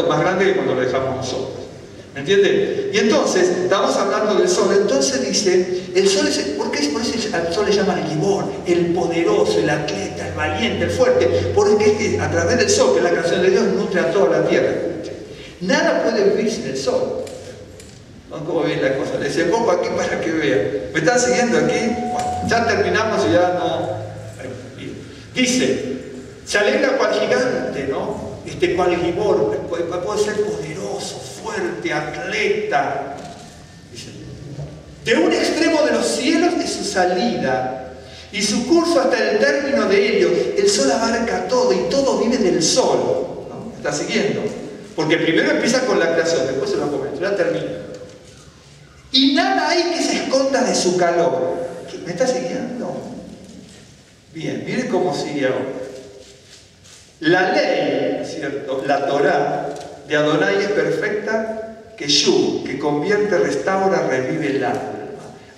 Más grande que cuando lo dejamos nosotros. ¿Me entiende? Y entonces, estamos hablando del sol. Entonces dice, el sol es, ¿por qué por eso al sol le llaman el Gibor? El poderoso, el atleta, el valiente, el fuerte. Porque a través del sol, que es la creación de Dios, nutre a toda la tierra. Nada puede vivir sin el sol. ¿No? ¿Cómo ven la cosa? Les enfoco aquí para que vean. ¿Me están siguiendo aquí? Bueno, ya terminamos y ya no. Dice, se alegra cual gigante, ¿no? Cual Gibor, puede ser poderoso, fuerte, atleta. Dice, de un extremo de los cielos es su salida, y su curso hasta el término de ellos. El sol abarca todo, y todo vive del sol, ¿no? ¿Está siguiendo? Porque primero empieza con la creación, después se lo comento, ya termina. Y nada hay que se esconda de su calor. ¿Me está siguiendo? Bien, miren cómo sigue ahora. La ley, ¿cierto?, la Torá de Adonai es perfecta, que convierte, restaura, revive el alma.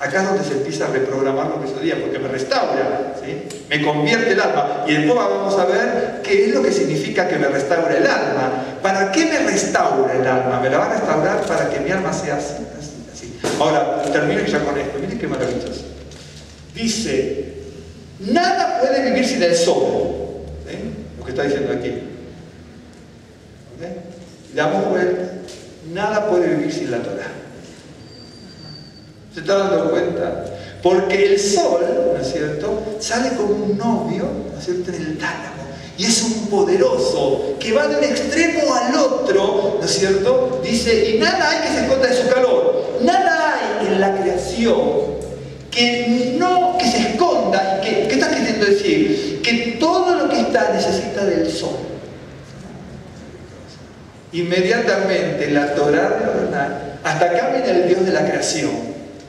Acá es donde se empieza a reprogramar lo que es el día, porque me restaura, ¿sí?, me convierte el alma. Y después vamos a ver qué es lo que significa que me restaure el alma. ¿Para qué me restaura el alma? Me la va a restaurar para que mi alma sea así, así, así. Ahora, termino ya con esto. Miren qué maravilloso. Dice, nada puede vivir sin el sol. Lo que está diciendo aquí. ¿Okay? Le damos vuelta. Nada puede vivir sin la Torá. ¿Se está dando cuenta? Porque el sol, ¿no es cierto?, sale como un novio, ¿no es cierto?, en el tálamo. Y es un poderoso que va de un extremo al otro, ¿no es cierto? Dice, y nada hay que se esconda de su calor. Nada hay en la creación que se esconda. Y ¿qué está queriendo decir? Que todo lo que está necesita del sol. Inmediatamente la Torá de Adonai, hasta acá viene el Dios de la creación,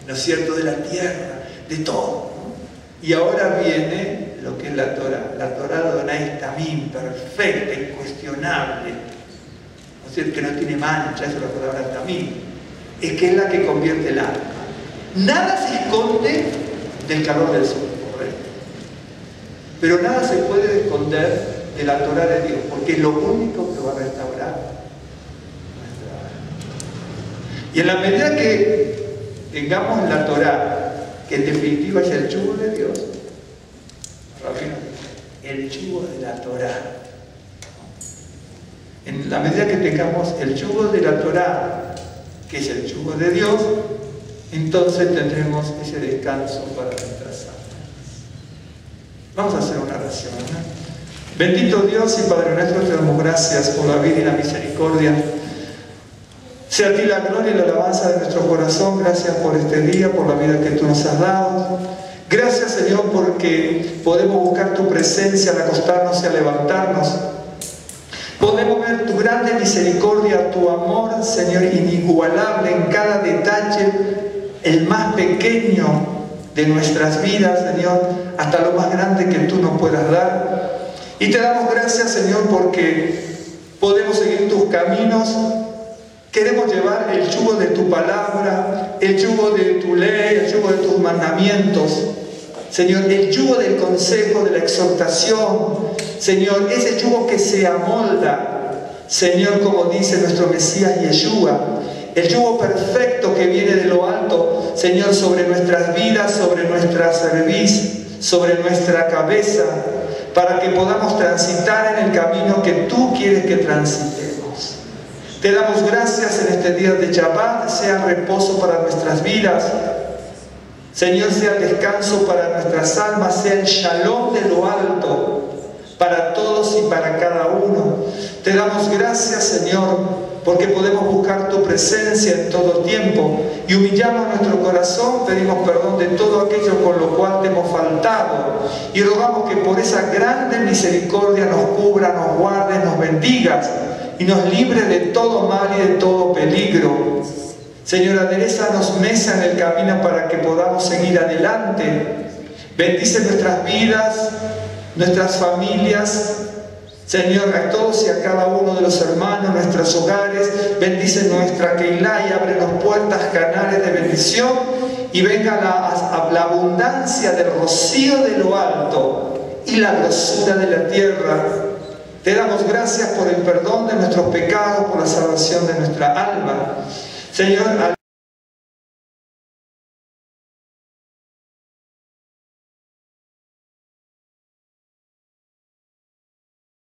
¿no es cierto?, de la tierra, de todo, ¿no? Y ahora viene lo que es la Torá. La Torá de Adonai es también perfecta, incuestionable, ¿no es cierto?, que no tiene mancha, eso es la palabra también. Es que es la que convierte el alma. Nada se esconde del calor del sol, ¿correcto? Pero nada se puede esconder de la Torá de Dios, porque es lo único que va a restaurar nuestra alma. Y en la medida que tengamos la Torá, que en definitiva es el yugo de Dios, el yugo de la Torá. En la medida que tengamos el yugo de la Torá, que es el yugo de Dios, entonces tendremos ese descanso para nuestras almas. Vamos a hacer una oración, ¿no? Bendito Dios y Padre nuestro, te damos gracias por la vida y la misericordia. Sea a ti la gloria y la alabanza de nuestro corazón. Gracias por este día, por la vida que tú nos has dado. Gracias, Señor, porque podemos buscar tu presencia al acostarnos y al levantarnos. Podemos ver tu grande misericordia, tu amor, Señor, inigualable en cada detalle, el más pequeño de nuestras vidas, Señor, hasta lo más grande que tú nos puedas dar. Y te damos gracias, Señor, porque podemos seguir tus caminos. Queremos llevar el yugo de tu palabra, el yugo de tu ley, el yugo de tus mandamientos. Señor, el yugo del consejo, de la exhortación. Señor, ese yugo que se amolda, Señor, como dice nuestro Mesías Yeshua. El yugo perfecto que viene de lo alto, Señor, sobre nuestras vidas, sobre nuestra cerviz, sobre nuestra cabeza, para que podamos transitar en el camino que tú quieres que transitemos. Te damos gracias en este día de Shabbat, sea reposo para nuestras vidas. Señor, sea descanso para nuestras almas, sea el shalom de lo alto para todos y para cada uno. Te damos gracias, Señor, porque podemos buscar tu presencia en todo tiempo y humillamos nuestro corazón, pedimos perdón de todo aquello con lo cual te hemos faltado y rogamos que por esa grande misericordia nos cubra, nos guarde, nos bendigas y nos libre de todo mal y de todo peligro. Señor, aderézanos mesa en el camino para que podamos seguir adelante. Bendice nuestras vidas, nuestras familias, Señor, a todos y a cada uno de los hermanos, nuestros hogares. Bendice nuestra Keilah y ábrenos puertas, canales de bendición, y venga la abundancia del rocío de lo alto y la grosura de la tierra. Te damos gracias por el perdón de nuestros pecados, por la salvación de nuestra alma. Señor,